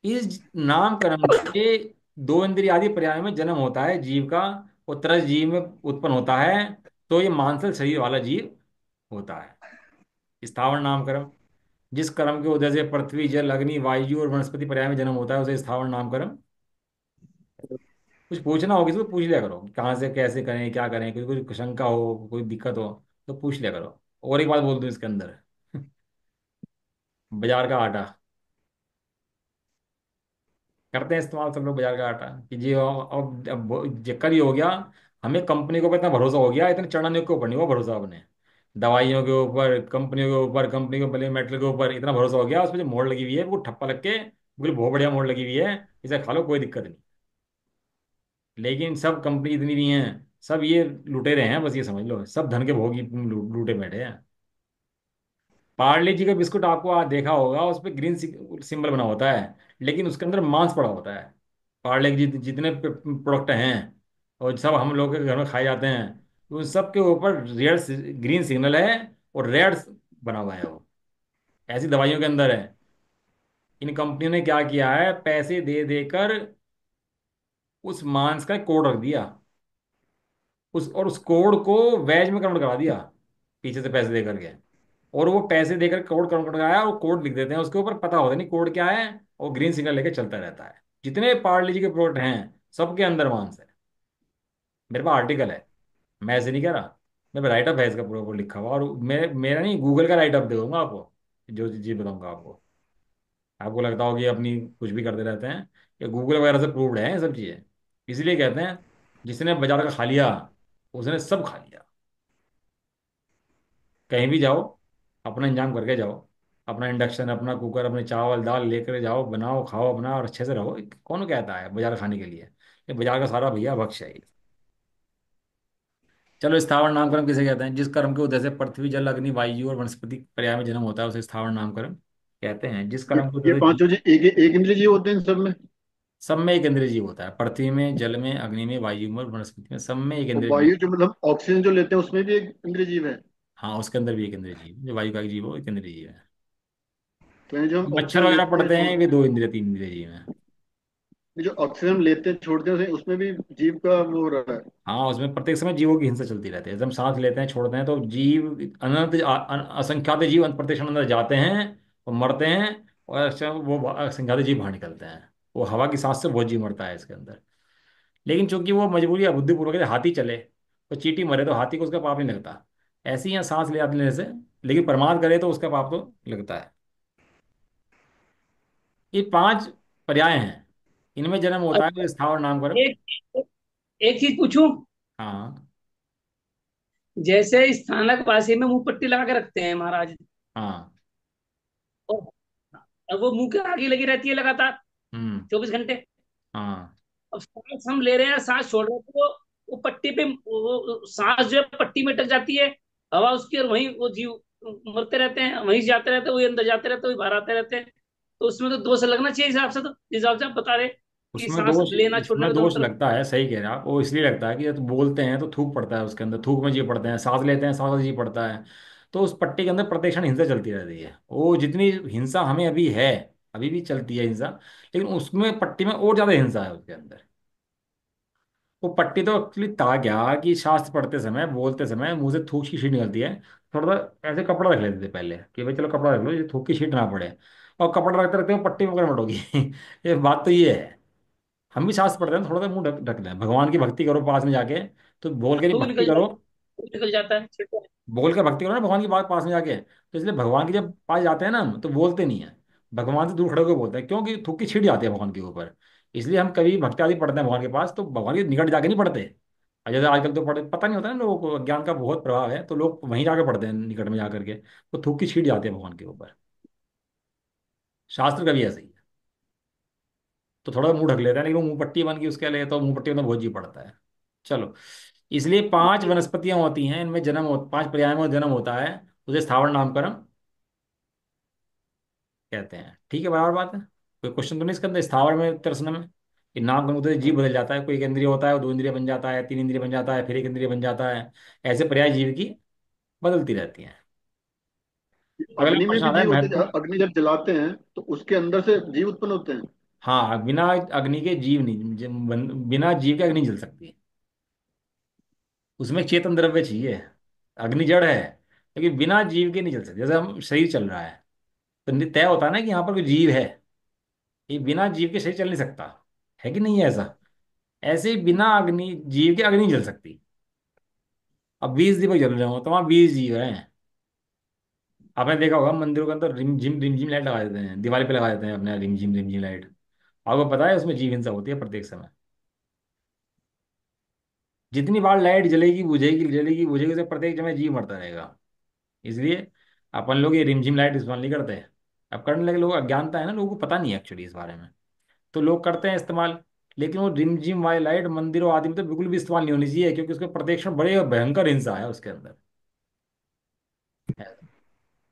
इस नामकरण से दो इंद्रिय आदि पर्याय में जन्म होता है जीव का, और तरस जीव में उत्पन्न होता है, तो ये मांसल शरीर वाला जीव होता है। स्थावर नामकरण, जिस कर्म के उदय से पृथ्वी जल अग्नि वायु और वनस्पति पर्याय में जन्म होता है, उसे स्थावर नामकरण। कुछ पूछना होगी तो पूछ लिया करो, कहाँ से कैसे करें, क्या करें, कोई कोई शंका हो, कोई दिक्कत हो तो पूछ लिया करो। और एक बात बोल दूं इसके अंदर, बाजार का आटा करते हैं इस्तेमाल सब लोग, बाजार का आटा कि जी अब चक्कर ही हो गया। हमें कंपनी के ऊपर इतना भरोसा हो गया, इतने चढ़ाने के ऊपर नहीं हुआ भरोसा अपने, दवाइयों के ऊपर, कंपनियों के ऊपर, कंपनी के बने मेटल के ऊपर इतना भरोसा हो गया, उसमें जो मोड़ लगी हुई है वो ठप्पा लग के बिल्कुल बहुत बढ़िया मोड़ लगी हुई है, इसे खा लो कोई दिक्कत नहीं। लेकिन सब कंपनी इतनी भी हैं, सब ये लुटेरे हैं, बस ये समझ लो, सब धन के भोगी लूटे बैठे हैं। पार्ले जी का बिस्कुट आपको देखा होगा, उस पर ग्रीन सिंबल बना होता है, लेकिन उसके अंदर मांस पड़ा होता है। पार्ले के जितने प्रोडक्ट हैं और सब हम लोग के घर में खाए जाते हैं, तो उन सब के ऊपर रेड ग्रीन सिग्नल है, और रेड बना हुआ है वो, ऐसी दवाइयों के अंदर है। इन कंपनियों ने क्या किया है, पैसे दे देकर उस मांस का कोड रख दिया, उस कोड को वेज में कन्वर्ट करा दिया, पीछे से पैसे दे करके। और वो पैसे देकर कोड कन्वर्ट कराया, और कोड लिख देते हैं उसके ऊपर, पता होता नहीं कोड क्या है, और ग्रीन सिग्नल लेके चलता रहता है। जितने पार्ले जी के प्रोडक्ट हैं सबके अंदर मांस है। मेरे पास आर्टिकल है, मैं ऐसे नहीं कह रहा। मैं राइट अप है इसका पूरा पूरा लिखा हुआ, और मेरा नहीं, गूगल का राइट अप दूंगा आपको, जो चीज़ बताऊंगा आपको। आपको लगता होगा कि अपनी कुछ भी करते रहते हैं, ये गूगल वगैरह से प्रूव्ड है ये सब चीज़ें। इसीलिए कहते हैं जिसने बाजार का खा लिया उसने सब खा लिया। कहीं भी जाओ, अपना इंतजाम करके जाओ, अपना इंडक्शन, अपना कुकर, अपने चावल दाल लेकर जाओ, बनाओ खाओ अपना, और अच्छे से रहो। कौन कहता है बाजार खाने के लिए? ये बाजार का सारा भैया भक्ष है ये। चलो, स्थावर नामकरण किसे कहते हैं? जिस कर्म के उदय से पृथ्वी जल अग्नि वायु और वनस्पति पर्याय में जन्म होता है उसे स्थावर नामकरण कहते हैं। जिस ये कर्म के ये उदय से पांचों जी एक इंद्रिय जीव होते हैं इन सब में। सब में एक इंद्रिय जीव होता है, पृथ्वी में, जल में, अग्नि में, वायु में और वनस्पति में, सब में एक और इंद्रिय जीव। वायु जो मतलब ऑक्सीजन जो लेते हैं उसमें भी एक इंद्रिय जीव है। हाँ, उसके अंदर भी एक इंद्रिय जीव, जो वायु का एक जीव हो, एक इंद्रिय जीव है। तो ये जो हम मच्छर ऑक्सीजन वगैरह लेते हैं पड़ते हैं, छोड़, वे दो इंद्रिय तीन इंद्रिय जीव हैं। ये जो ऑक्सीजन हम लेते हैं छोड़ते हैं उसमें भी जीव का वो हो रहा है। हाँ, उसमें प्रत्येक समय जीवों की हिंसा चलती रहती है। जब हम सांस लेते हैं छोड़ते हैं तो जीव अनंत असंख्यात जीव प्रत्येक क्षण अंदर जाते हैं और मरते हैं, और वो असंख्यात जीव बाहर निकलते हैं। वो हवा की सांस से बहुत जीव मरता है इसके अंदर। लेकिन चूंकि वो मजबूरी या बुद्धिपूर्वक है, हाथी चले तो चींटी मरे तो हाथी को उसका पाप नहीं लगता। ऐसे ही यहाँ सांस ले लेने से, लेकिन परमार्थ करे तो उसका पाप तो लगता है। ये पांच पर्याय हैं, इनमें जन्म होता है अच्छा, तो स्थावर नामकरण। एक एक चीज पूछूं। हाँ। जैसे स्थानक पासी में मुंह पट्टी लगा के रखते हैं महाराज, हाँ। और अब वो मुंह के आगे लगी रहती है लगातार हम्म। 24 घंटे। हाँ। अब सांस हम ले रहे हैं, सांस छोड़ रहे हैं, तो वो पट्टी पे वो सांस जो है पट्टी में अटक जाती है, हवा उसकी, और वहीं वो जीव मरते रहते हैं, वहीं से जाते रहते हैं, वही अंदर जाते रहते हैं, वही बाहर आते रहते हैं। तो उसमें तो दोष लगना चाहिए हिसाब से, तो जिस हिसाब से आप बता रहे कि उसमें सांस दोष लेना छोड़ने उसमें का दोनों दोष तरफ। लगता है, सही कह रहे हैं आप। वो इसलिए लगता है कि जब बोलते हैं तो थूक पड़ता है उसके अंदर, थूक में जी पड़ते हैं, सांस लेते हैं सांस में जी पड़ता है। तो उस पट्टी के अंदर प्रतिक्षण हिंसा चलती रहती है। वो जितनी हिंसा हमें अभी है, अभी भी चलती है हिंसा, लेकिन उसमें पट्टी में और ज्यादा हिंसा है उसके अंदर। वो पट्टी तो एक्चुअली था क्या कि शास्त्र पढ़ते समय, बोलते समय मुंह से थूक की शीट निकलती है, थोड़ा सा ऐसे कपड़ा रख लेते थे पहले कि भाई चलो कपड़ा रख लो, ये थूक की शीट ना पड़े। और कपड़ा रखते रखते वो पट्टी में मगरमट होगी। ये बात तो ये है। हम भी शास्त्र पढ़ते हैं, थोड़ा सा मुंह ढक ढक लें, भगवान की भक्ति करो पास में जाके। तो बोल के नहीं, तो भी भक्ति निकल करो। जाता है, वो भी निकल जाता है, छिड़ता है। बोल के भक्ति करो ना भगवान की बात पास में जाके, तो इसलिए भगवान की जब पास जाते हैं ना हम, तो बोलते नहीं है, भगवान से दूर खड़े होकर बोलते हैं, क्योंकि थूक की छिड़ जाती है भगवान के ऊपर। इसलिए हम कभी भक्ति आदि पढ़ते हैं भगवान के पास तो भगवान के निकट जाके नहीं पढ़ते। और जैसे आजकल तो पढ़े, पता नहीं होता ना लोगों को, अज्ञान का बहुत प्रभाव है, तो लोग वहीं जाके पढ़ते हैं निकट में जाकर के, तो थूक की छीट जाती है भगवान के ऊपर। शास्त्र का भी ऐसे ही है। तो थोड़ा मुंह ढक लेता है, लेकिन वो मुंह पट्टी बन गई उसके लिए, तो मुंह पट्टी में बहुत जी पड़ता है। चलो, इसलिए पांच वनस्पतियां होती हैं, इनमें जन्म हो, पांच पर्याय में जन्म होता है, उसे स्थावर नामकरण कहते हैं। ठीक है, बराबर बात है। कोई क्वेश्चन तो नहीं इसके अंदर स्थावर में तरसने में? कि नामकरण होते हैं जीव बदल जाता है, कोई एक इंद्रिय होता है वो दो इंद्रिय बन जाता है, तीन इंद्रिय बन जाता है, फिर एक इंद्रिय बन जाता है। ऐसे पर्याय जीव की बदलती रहती हैं। अगला अग्नि में क्वेश्चन भी आता है जीव होते हैं, महत्वपूर्ण। अग्नि जब जलाते हैं तो उसके अंदर से जीव उत्पन्न होते हैं। हाँ, बिना अग्नि के जीव नहीं, बिना जीव के अग्नि जल सकती। उसमें चेतन द्रव्य चाहिए। अग्नि जड़ है, लेकिन बिना जीव के नहीं जल सकती। जैसे हम शरीर चल रहा है, तो तय होता है ना कि यहाँ पर कोई जीव है। ये बिना जीव के शरीर चल नहीं सकता, है कि नहीं है ऐसा? ऐसे ही बिना अग्नि जीव के अग्नि नहीं जल सकती। अब 20 दीपक जल रहे हो तो वहाँ 20 जीव हैं। आपने देखा होगा मंदिरों के अंदर रिम झिम लाइट लगा देते हैं, दिवाली पे लगा देते हैं अपने, रिम झिम लाइट। आपको पता है उसमें जीव हिंसा होती है प्रत्येक समय। जितनी बार लाइट जलेगी बुझेगी जलेगी बुझेगी, उसे प्रत्येक समय जीव मरता रहेगा। इसलिए अपन लोग ये रिमझिम लाइट इस्तेमाल नहीं करते। अब करने लगे लोग, अज्ञानता है ना, लोगों को पता नहीं है एक्चुअली इस बारे में, तो लोग करते हैं इस्तेमाल। लेकिन वो रिमझिम वाली लाइट मंदिरों आदि में तो बिल्कुल भी इस्तेमाल नहीं होनी चाहिए, क्योंकि उसके प्रत्यक्ष बड़े भयंकर हिंसा है उसके अंदर। है।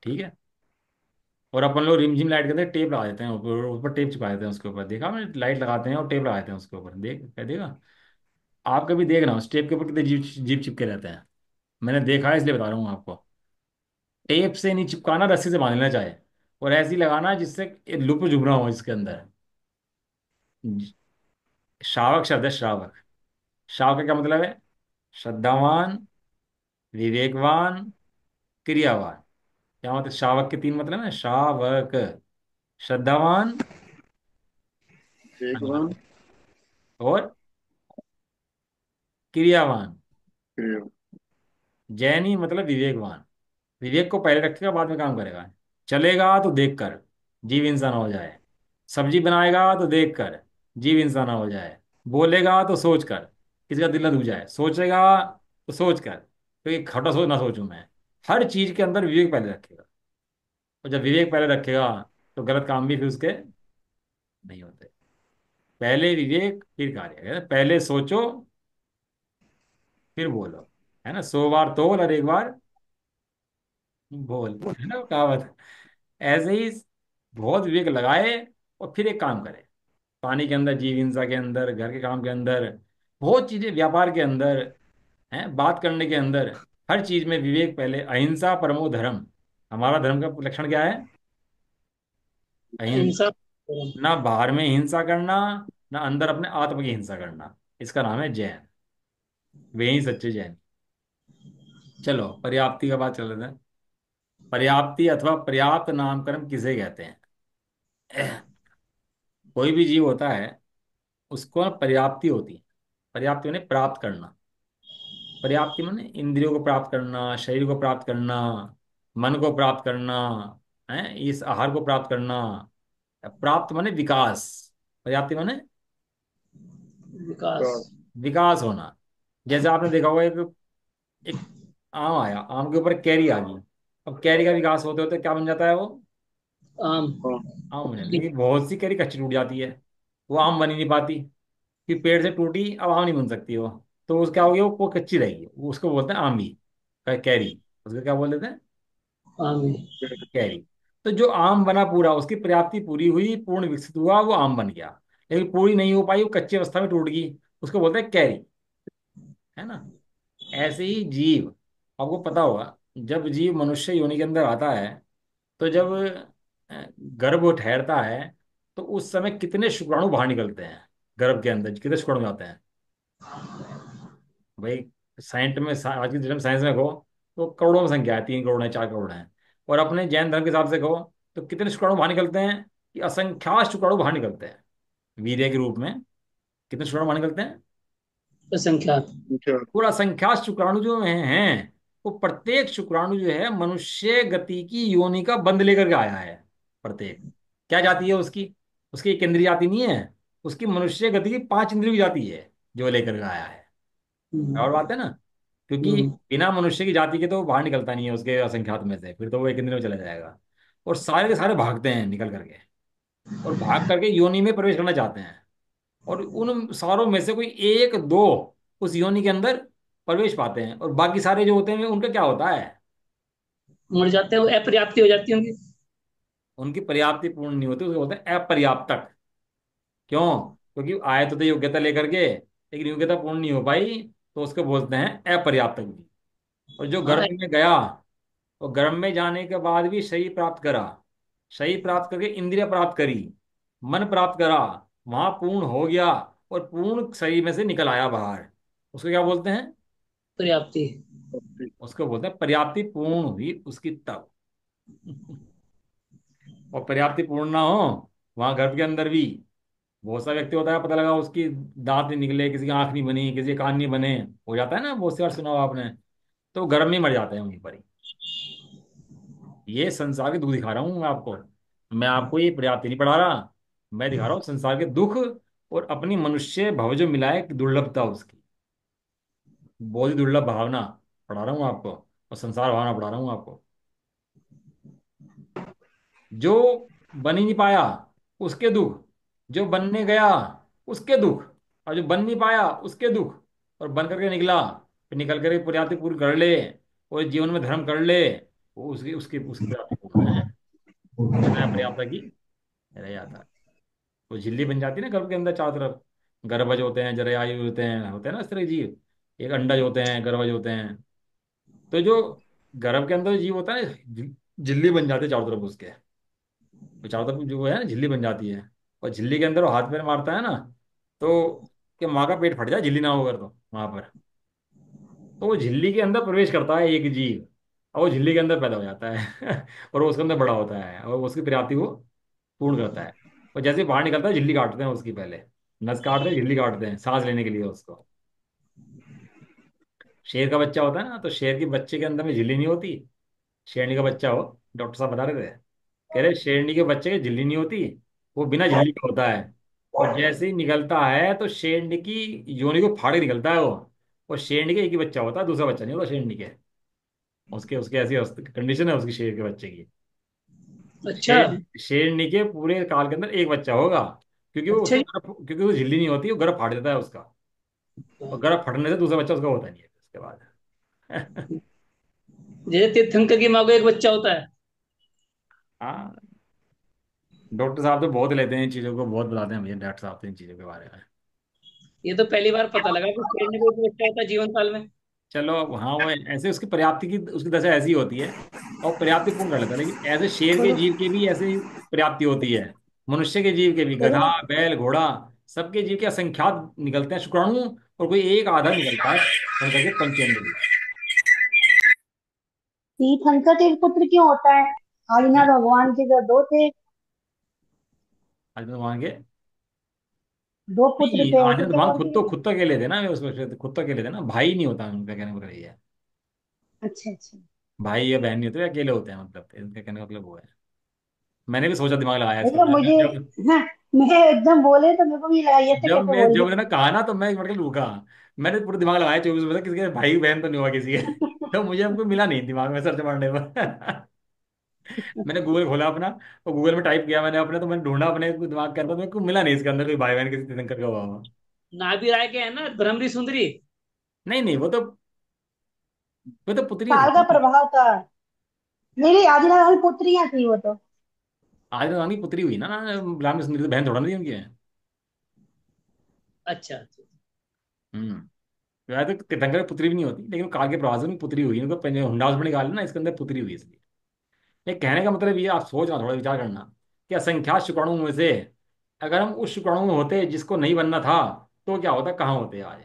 ठीक है। और अपन लोग रिमझिम लाइट के अंदर टेप लगा देते हैं, ऊपर टेप चिपका देते हैं उसके ऊपर, देखा मैंने, लाइट लगाते हैं और टेप लगा देते हैं उसके ऊपर, देखा? आप कभी देखना उस टेप के ऊपर कितने जीप जीप चिपके रहते हैं। मैंने देखा है, इसलिए बता रहा हूँ आपको। टेप से नहीं चिपकाना, रस्सी से बांध लेना चाहे, और ऐसी लगाना जिससे लुप चुभना हो इसके अंदर। श्रावक शब्द है, श्रावक। श्रावक का क्या मतलब है? श्रद्धावान, विवेकवान, क्रियावान। क्या मतलब? श्रावक के तीन मतलब है, श्रावक, श्रद्धावान, भगवान। और क्रियावान। जैनी मतलब विवेकवान। विवेक को पहले रखेगा, बाद में काम करेगा। चलेगा तो देख कर जीव इंसान हो जाए, सब्जी बनाएगा तो देख कर जीव इंसान हो जाए, बोलेगा तो सोच कर किसी का दिल न दुख जाए, सोचेगा तो सोच कर क्योंकि खटा सोच ना सोचूं मैं। हर चीज के अंदर विवेक पहले रखेगा, और जब विवेक पहले रखेगा तो गलत काम भी फिर उसके नहीं होते। पहले विवेक फिर कार्य, है ना? पहले सोचो फिर बोलो, है ना? 100 बार तोल और एक बार बोल, है ना वो कहावत। ऐसे ही बहुत विवेक लगाए और फिर एक काम करे। पानी के अंदर, जीव हिंसा के अंदर, घर के काम के अंदर, बहुत चीजें, व्यापार के अंदर, है बात करने के अंदर, हर चीज में विवेक पहले। अहिंसा परमो धर्म। हमारा धर्म का लक्षण क्या है? अहिंसा। इंसान। ना बाहर में हिंसा करना, ना अंदर अपने आत्म की हिंसा करना। इसका नाम है जैन। वे ही सच्चे जैन। चलो पर्याप्ति का बात चल रहे थे। पर्याप्ति अथवा पर्याप्त नामकरण किसे कहते हैं? कोई भी जीव होता है उसको ना पर्याप्ति होती है। पर्याप्ति माने प्राप्त करना। पर्याप्ति माने इंद्रियों को प्राप्त करना, शरीर को प्राप्त करना, मन को प्राप्त करना, है इस आहार को प्राप्त करना। प्राप्त माने विकास। पर्याप्ति माने विकास। तो विकास होना। जैसे आपने देखा होगा, एक एक आम आया, आम के ऊपर कैरी आ गई। अब कैरी का विकास होते होते क्या बन जाता है वो? आम। हाँ, आम बने। लेकिन बहुत सी कैरी कच्ची टूट जाती है, वो आम बन ही नहीं पाती। फिर पेड़ से टूटी, अब आम नहीं बन सकती वो। तो उस क्या हो गया, वो कच्ची रहेगी, वो उसको बोलते हैं आम भी, कैरी। उसको क्या बोल देते हैं? आम ही। कैरी। तो जो आम बना पूरा, उसकी पर्याप्ति पूरी हुई, पूर्ण विकसित हुआ, वो आम बन गया। लेकिन पूरी नहीं हो पाई, वो कच्ची अवस्था में टूट गई, उसको बोलते हैं कैरी, है ना? ऐसे ही जीव, आपको पता होगा, जब जीव मनुष्य योनि के अंदर आता है, तो जब गर्भ ठहरता है, तो उस समय कितने शुक्राणु बाहर निकलते हैं? गर्भ के अंदर कितने शुक्राणु आते हैं भाई? साइंस में, आज की डेट में साइंस में कहो तो करोड़ों में संख्या है, 3 करोड़ है, 4 करोड़ है। और अपने जैन धर्म के हिसाब से कहो तो कितने शुक्राणु बाहर निकलते हैं? कि असंख्यात शुक्राणु बाहर निकलते हैं वीर्य के रूप में। कितने शुक्राणु बाहर निकलते हैं? संख्या। अच्छा। पूरा असंख्यात शुक्राणु जो हैं, वो प्रत्येक शुक्राणु जो है मनुष्य गति की योनि का बंध लेकर के आया है। प्रत्येक क्या जाती है उसकी? उसकी एक इंद्रिय जाति नहीं है, उसकी मनुष्य गति की 5 इंद्रियों की जाती है जो लेकर के आया है। और हम्म। बात है ना? क्योंकि हम्म। बिना मनुष्य की जाति के तो वो बाहर निकलता नहीं है उसके असंख्यात में से, फिर तो वो एक इंद्रिय में चला जाएगा। और सारे के सारे भागते हैं निकल करके, और भाग करके योनि में प्रवेश करना चाहते हैं। और उन सारों में से कोई एक दो उस योनि के अंदर प्रवेश पाते हैं, और बाकी सारे जो होते हैं उनका क्या होता है? मर जाते हैं, वो अपर्याप्ति हो जाती होंगी। उनकी पर्याप्ति पूर्ण नहीं होती, उसको बोलते हैं अपर्याप्तक। क्यों? क्योंकि आए तो थे योग्यता लेकर के, लेकिन योग्यता पूर्ण नहीं हो पाई, तो उसको बोलते हैं अपर्याप्तक भी। और जो हाँ। गर्भ में गया, और गर्भ में जाने के बाद भी शरीर प्राप्त करा, शरीर प्राप्त करके इंद्रिय प्राप्त करी, मन प्राप्त करा, वहां पूर्ण हो गया, और पूर्ण शरीर में से निकल आया बाहर, उसको क्या बोलते हैं? पर्याप्ति। उसको बोलते हैं पर्याप्ति पूर्ण हुई उसकी तब। और पर्याप्ति पूर्ण ना हो, वहां गर्भ के अंदर भी बहुत सा व्यक्ति होता है, पता लगा उसकी दांत नहीं निकले, किसी की आंख नहीं बनी, किसी के कान नहीं बने, हो जाता है ना, बहुत सी बार सुना हो आपने। तो गर्भ में ही मर जाते हैं वहीं पर ही। ये संसार के दुख दिखा रहा हूँ मैं आपको। मैं आपको ये पर्याप्ति नहीं पढ़ा रहा, मैं दिखा रहा हूँ संसार के दुख, और अपनी मनुष्य भव जो मिला है दुर्लभता उसकी, बहुत ही दुर्लभ भावना पढ़ा रहा हूँ आपको, और संसार भावना पढ़ा रहा हूँ आपको। जो बन ही नहीं पाया उसके दुख, जो बनने गया उसके दुख, और जो बन नहीं पाया उसके दुख, और बन करके निकला, फिर निकल करके पर्याप्ति पूरी कर ले, और जीवन में धर्म कर ले, वो उसकी उसकी उसकी पर्याप्ति पूर्ण है। बिना पर्याप्त की रह जाता है। वो झिल्ली बन जाती है ना गर्भ के अंदर चारों तरफ। गर्भज होते हैं, जरायु होते हैं ना इस तरह के जीव। एक अंडज होते हैं, गर्भज होते हैं। तो जो गर्भ के अंदर जीव होता है ना, झिल्ली बन जाती है चारों तरफ उसके। तो चारों तरफ जो है ना झिल्ली बन जाती है, और झिल्ली के अंदर वो हाथ पैर मारता है ना, तो कि माँ का पेट फट जाए झिल्ली ना होकर, तो वहां पर तो वो झिल्ली के अंदर प्रवेश करता है एक जीव, और वो झिल्ली के अंदर पैदा हो जाता है। और वो उसके अंदर बड़ा होता है, और उसकी प्रजाति वो पूर्ण करता है। और जैसे ही बाहर निकलता है, झिल्ली काटते हैं उसकी, पहले नस काटते हैं, झिल्ली काटते हैं सांस लेने के लिए उसको। शेर का बच्चा होता है ना, तो शेर के बच्चे के अंदर में झिल्ली नहीं होती। शेरनी का बच्चा हो, डॉक्टर साहब बता रहे थे, कह रहे शेरनी के बच्चे की झिल्ली नहीं होती, वो बिना झिल्ली का होता है। और जैसे ही निकलता है तो शेरनी की योनि को फाड़ के निकलता है वो। और शेरनी के एक ही बच्चा होता है, दूसरा बच्चा नहीं होता शेरनी के। उसके उसके ऐसी कंडीशन है उसकी, शेर के बच्चे की। अच्छा। शेरनी के पूरे काल के अंदर एक बच्चा होगा, क्योंकि वो अच्छा उसको जी। क्योंकि वो झिल्ली नहीं होती, वो गर्भ फाड़ देता है उसका। और गर्भ फटने से दूसरा बच्चा उसका होता नहीं है उसके बाद। जैसे तीर्थंकर की माँ को एक बच्चा होता है। हाँ, डॉक्टर साहब तो बहुत लेते हैं इन चीज़ों को, बहुत बताते हैं मुझे डॉक्टर साहब तो इन चीज़ों के बारे में। ये तो पहली बार पता लगा कि शेरनी को एक बच्चा होता है जीवन काल में। चलो, हाँ वो ऐसे उसकी पर्याप्ति की उसकी दशा ऐसी होती है, और पर्याप्ति पूर्ण कर लेता है। लेकिन ऐसे शेर के देखो जीव के भी ऐसे ही पर्याप्ति होती है। मनुष्य के जीव के भी, गधा, देखो, बैल, घोड़ा, सबके जीव के असंख्यात निकलते हैं शुक्राणु। और कोई एक आधा निकलता है बन करके पंचेंद्रिय। तीर्थंकर एक पुत्र क्यों होता है? आदिनाथ भगवान के जो दो थे, आदित्य भगवान के, दो पुत्र नहीं थे, ऐसे आदित्य भगवान कैसे हो गए? खुद तो अकेले थे ना, उसमें खुद तो अकेले थे ना, भाई नहीं होता उनका, कहने को मतलब ये है। अच्छा अच्छा। भाई या बहन नहीं होते, अकेले होते हैं, मतलब इनका कहने का मतलब वो है। मैंने भी सोचा, दिमाग लगाया इसके देखो बारे मुझे, में जब हाँ, मैं एकदम बोले तो मेरे को भी लगा ये ऐसे कैसे बोल जब मैंने कहा ना, तो मैं एक मिनट के लिए रुका। मैंने पूरा दिमाग लगाया 24 बजे, किसी के भाई बहन तो नहीं हुआ किसी के। तो मुझे हमको मिला नहीं दिमाग में सर्च मारने पर। मैंने गूगल खोला अपना, और गूगल में टाइप किया मैंने अपने, तो मैंने ढूंढा अपने दिमाग के अंदर, तो मेरे को मिला नहीं इसके अंदर कोई भाई बहन किसी तीर्थंकर का हुआ हुआ। नाभि राय के है ना भ्रमरी सुंदरी। नहीं नहीं, वो तो पुत्री थी काल का ना। प्रभाव था। नहीं नहीं, आदिनाथ वाली पुत्रियां थी वो तो। आज रानी की पुत्री हुई ना, राम सुंदरी तो बहन थोड़ा नहीं थी उनकी। अच्छा अच्छा। हम्म। वैसे तो तीर्थंकर की पुत्री भी नहीं होती, लेकिन वो काल के प्रभाव से उनकी पुत्री हुई, उनको हुंडास में निकाले ना, इसके अंदर पुत्री हुई इसलिए। ये कहने का मतलब ये, आप सोचना, थोड़ा विचार करना, कि असंख्यात शुक्राणुओं में से अगर हम उस शुक्राणु में होते जिसको नहीं बनना था, तो क्या होता, कहाँ होते आज।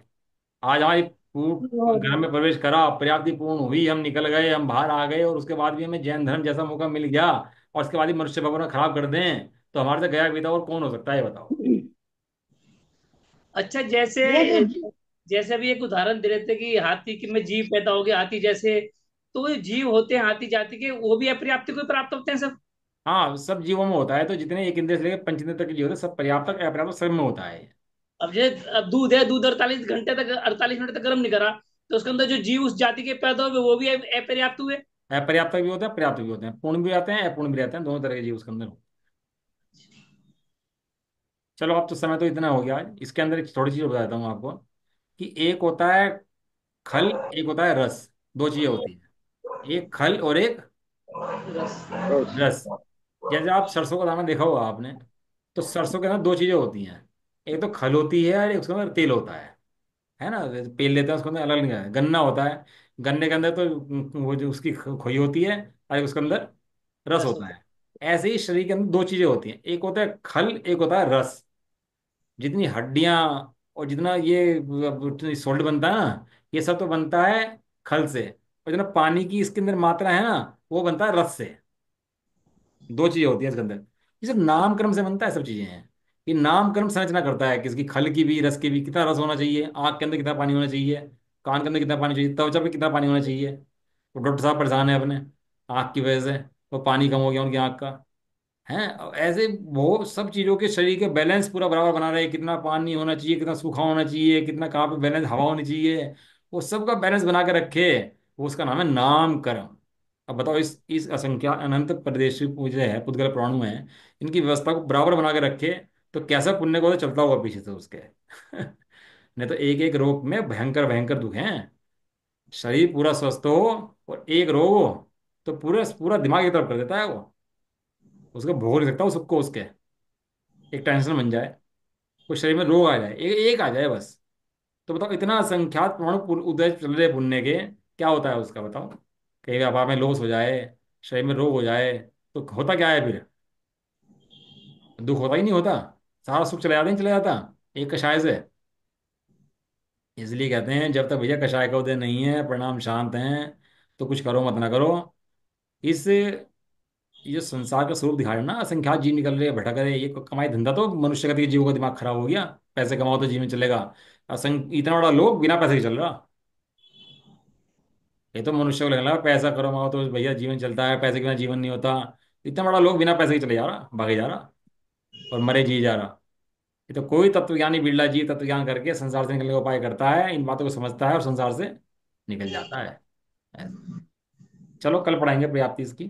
आज हमारी घर में प्रवेश करा, पर्याप्ति पूर्ण हुई, हम निकल गए, हम बाहर आ गए, और उसके बाद भी हमें जैन धर्म जैसा मौका मिल गया, और उसके बाद ही मनुष्य भगवान खराब कर दें, तो हमारे से गया बीता और कौन हो सकता है, ये बताओ। अच्छा जैसे, ये जो जैसे अभी एक उदाहरण दे रहे थे कि हाथी की में जीव पैदा हो गया हाथी जैसे, तो वो जीव होते हैं हाथी जाति के, वो भी अपर्याप्त को प्राप्त होते हैं सब। हाँ, सब जीवों में होता है, तो जितने एक इंद्रिय से लेकर पंच इंद्रिय तक के जीव होते हैं, सब पर्याप्त तक अपर्याप्त सब में होता है। अब जैसे अब दूध है, दूध 48 घंटे तक 48 मिनट तक गर्म नहीं करा, तो उसके अंदर जो जीव उस जाति के पैदा हुए वो भी अपर्याप्त हुए। अपर्याप्त भी होते हैं, पर्याप्त भी होते हैं, पूर्ण भी आते हैं, अपूर्ण भी रहते हैं, दोनों तरह के जीव उसके अंदर। चलो, अब तो समय तो इतना हो गया आज, इसके अंदर एक थोड़ी चीज बता देता हूँ आपको, कि एक होता है खल, एक होता है रस। दो चीजें होती हैं, एक खल और एक रस। बस। रस। जैसे आप सरसों का दाना देखा होगा आपने, तो सरसों के अंदर दो चीजें होती हैं, एक तो खल होती है और एक उसके अंदर तेल होता है ना, जैसे पेल लेते हैं उसके अंदर अलग नहीं है, गन्ना होता है, गन्ने के अंदर तो वो जो उसकी खोई होती है, और एक उसके अंदर रस रस होता होता है। ऐसे ही शरीर के अंदर दो चीजें होती हैं, एक होता है खल, एक होता है रस। जितनी हड्डियां और जितना ये सॉल्ट बनता है ना, ये सब तो बनता है खल से, और जितना पानी की इसके अंदर मात्रा है ना, वो बनता है रस से। दो चीजें होती है इसके अंदर। ये सब नामकरण से बनता है, सब चीजें हैं। ये नामकरण संरचना करता है, किसकी खल की भी, रस की भी, कितना रस होना चाहिए, आंख के अंदर कितना पानी होना चाहिए, कान के अंदर कितना पानी चाहिए, त्वचा पे कितना पानी होना चाहिए। तो डॉक्टर साहब परेशान है अपने आंख की वजह से, वो पानी कम हो गया उनकी आंख का। हैं, अब ऐसे बहुत सब चीजों के शरीर के बैलेंस पूरा बराबर बना रहे हैं, कितना पानी होना चाहिए, कितना सूखा होना चाहिए, कितना कहाँ पे बैलेंस हवा होनी चाहिए, वो सब का बैलेंस बना के रखे, वो उसका नाम है नामकरण। अब बताओ, इस असंख्या अनंत प्रदेश जो है पुद्गल पुराणों में, इनकी व्यवस्था को बराबर बना के रखे, तो कैसा पुण्य को तो चलता होगा पीछे से उसके। नहीं तो एक एक रोग में भयंकर भयंकर दुख हैं। शरीर पूरा स्वस्थ हो और एक रोग हो, तो पूरा पूरा दिमाग एक तरफ कर देता है वो, उसको भोग नहीं सकता वो सबको, उसके एक टेंशन बन जाए, कोई शरीर में रोग आ जाए, एक आ जाए बस। तो बताओ, इतना असंख्यात परमाणु उदय चल रहे पुण्य के, क्या होता है उसका बताओ। कहीं व्यापार में लॉस हो जाए, शरीर में रोग हो जाए, तो होता क्या है फिर, दुख होता ही नहीं होता, सारा सुख चला जाता ही नहीं, चला जाता एक कषाय से। इसलिए कहते हैं, जब तक भैया कषाय का उदय नहीं है, परिणाम शांत हैं, तो कुछ करो मत ना करो। इस ये संसार का स्वरूप दिखा रहे हैं ना, असंख्यात जीव निकल रहे हैं, भटक रहे हैं, ये कमाई धंधा तो मनुष्य का, जीवों का दिमाग खराब हो गया। पैसे कमाओ तो जीवन चलेगा, इतना बड़ा लोग बिना पैसे के चल रहा। ये तो मनुष्य को लगने लगा पैसा करो तो भैया जीवन चलता है, पैसे के बिना जीवन नहीं होता। इतना बड़ा लोग बिना पैसे के चले जा रहा, भागे जा रहा और मरे जी जा रहा। ये तो कोई तत्वज्ञानी बिरला जी तत्वज्ञान करके संसार से निकलने का उपाय करता है, इन बातों को समझता है और संसार से निकल जाता है। ऐसा। चलो कल पढ़ाएंगे व्याप्ति इसकी,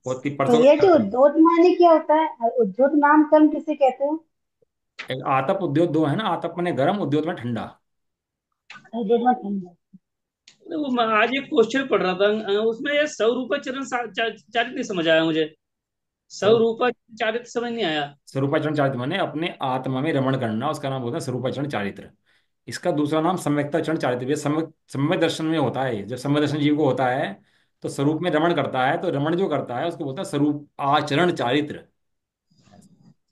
बहुत की परसों भैया जो का। उद्योत माने क्या होता है? उद्योत नाम कर्म किसे कहते हैं? एक आतप उद्योत दो है ना, आतप में गर्म, उद्योत में ठंडा। उद्योत में ठंडा। वो मैं आज एक क्वेश्चन पढ़ रहा था, उसमें ये स्वरूपाचरण चारित नहीं समझ आया मुझे। स्वरूप स्वरूपाचरण चारित समझ नहीं आया। स्वरूपाचरण चारित्र माने अपने आत्मा में रमण करना, उसका नाम होता है स्वरूपाचरण चारित्र। इसका दूसरा नाम सम्यक्ताचरण चारित्र। ये सम्यक दर्शन में होता है। जब सम्यक दर्शन जीव को होता है तो स्वरूप में रमण करता है, तो रमण जो करता है उसको बोलता है स्वरूप आचरण चारित्र।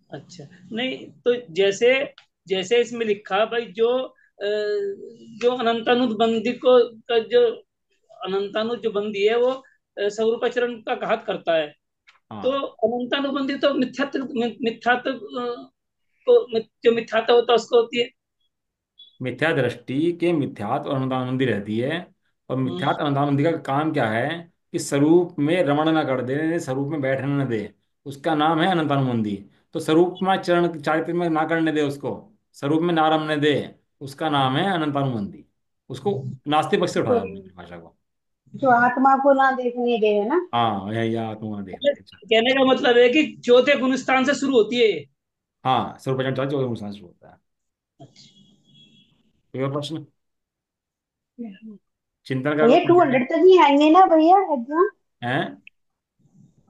अच्छा। नहीं तो जैसे जैसे इसमें लिखा भाई, जो अनंतानुबंधी को का जो अनंतानु जो बंदी है वो स्वरूपाचरण का घात करता है। तो हाँ, अनंतानुबंधी तो मिथ्यात्व जो मिथ्यात्व होता है उसको होती है। मिथ्या दृष्टि के मिथ्यात्व और अनंतानंदी रहती है। और हम्म, मिथ्यात्व अनंतानंदी का काम क्या है कि स्वरूप में रमण न कर दे, स्वरूप में बैठने न दे, उसका नाम है अनंतानुबंदी। तो स्वरूप में चरण चारित्र में ना करने दे उसको, स्वरूप में ना रमने दे, उसका नाम है अनंतानुबंदी। उसको नास्तिक पक्ष से तो उठाया हमने भाषा को। जो आत्मा को ना देखने दे, है ना? हाँ, यह आत्मा देखना मतलब अच्छा। कहने का मतलब है कि चौथे गुण स्थान से शुरू होती है ये। हाँ, स्वरूप चारित्र 14 शुरू होता है। कोई और प्रश्न? चिंतन का भैया कोई 200 तक ही आएंगे ना भैया एग्जाम? है?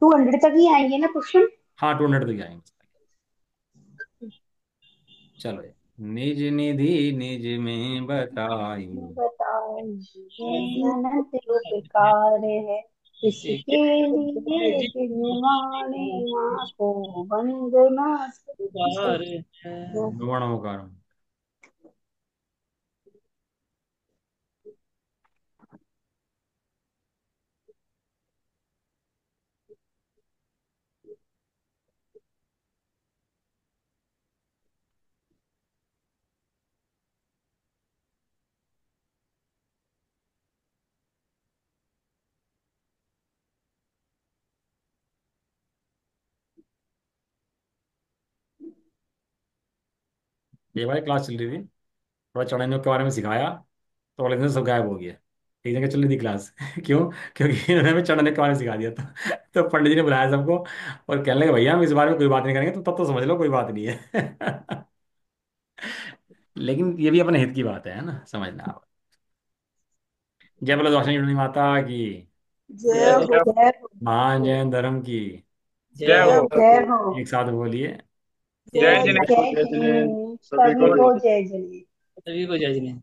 200 तक ही आएंगे ना क्वेश्चन? हाँ, 200 तक जाएंगे। चलो ये, निज निधि निज में बताई, बताइए अनंत उपकार है, इसके लिए बिनवाने माँ को वंदना बाहर है। नमोकार। ये भाई क्लास चल रही थी, थोड़ा चढ़ाइयों के बारे में सिखाया, तो अगले दिन से सब गायब हो गया। एक जगह चल रही थी क्लास क्यों? क्योंकि इन्होंने हमें चढ़ने के बारे में सिखा दिया। तो पंडित जी ने बुलाया सबको और कहने लगे भैया हम इस बारे में कोई बात नहीं करेंगे, तो तब तो समझ लो कोई बात नहीं है। लेकिन ये भी अपने हित की बात है ना, समझना आप। जय बोलो दक्षिण माता की, जय जय हो, जय हो, महान जैन धर्म की। जय जय हो। हो, जय हो। एक साथ बोलिए। जय जय जय। सबको जय जय जिनेंद्र, जिनेन्द्र, सभी सभी को को जय जिनेन्द्र। सभी को जय जय।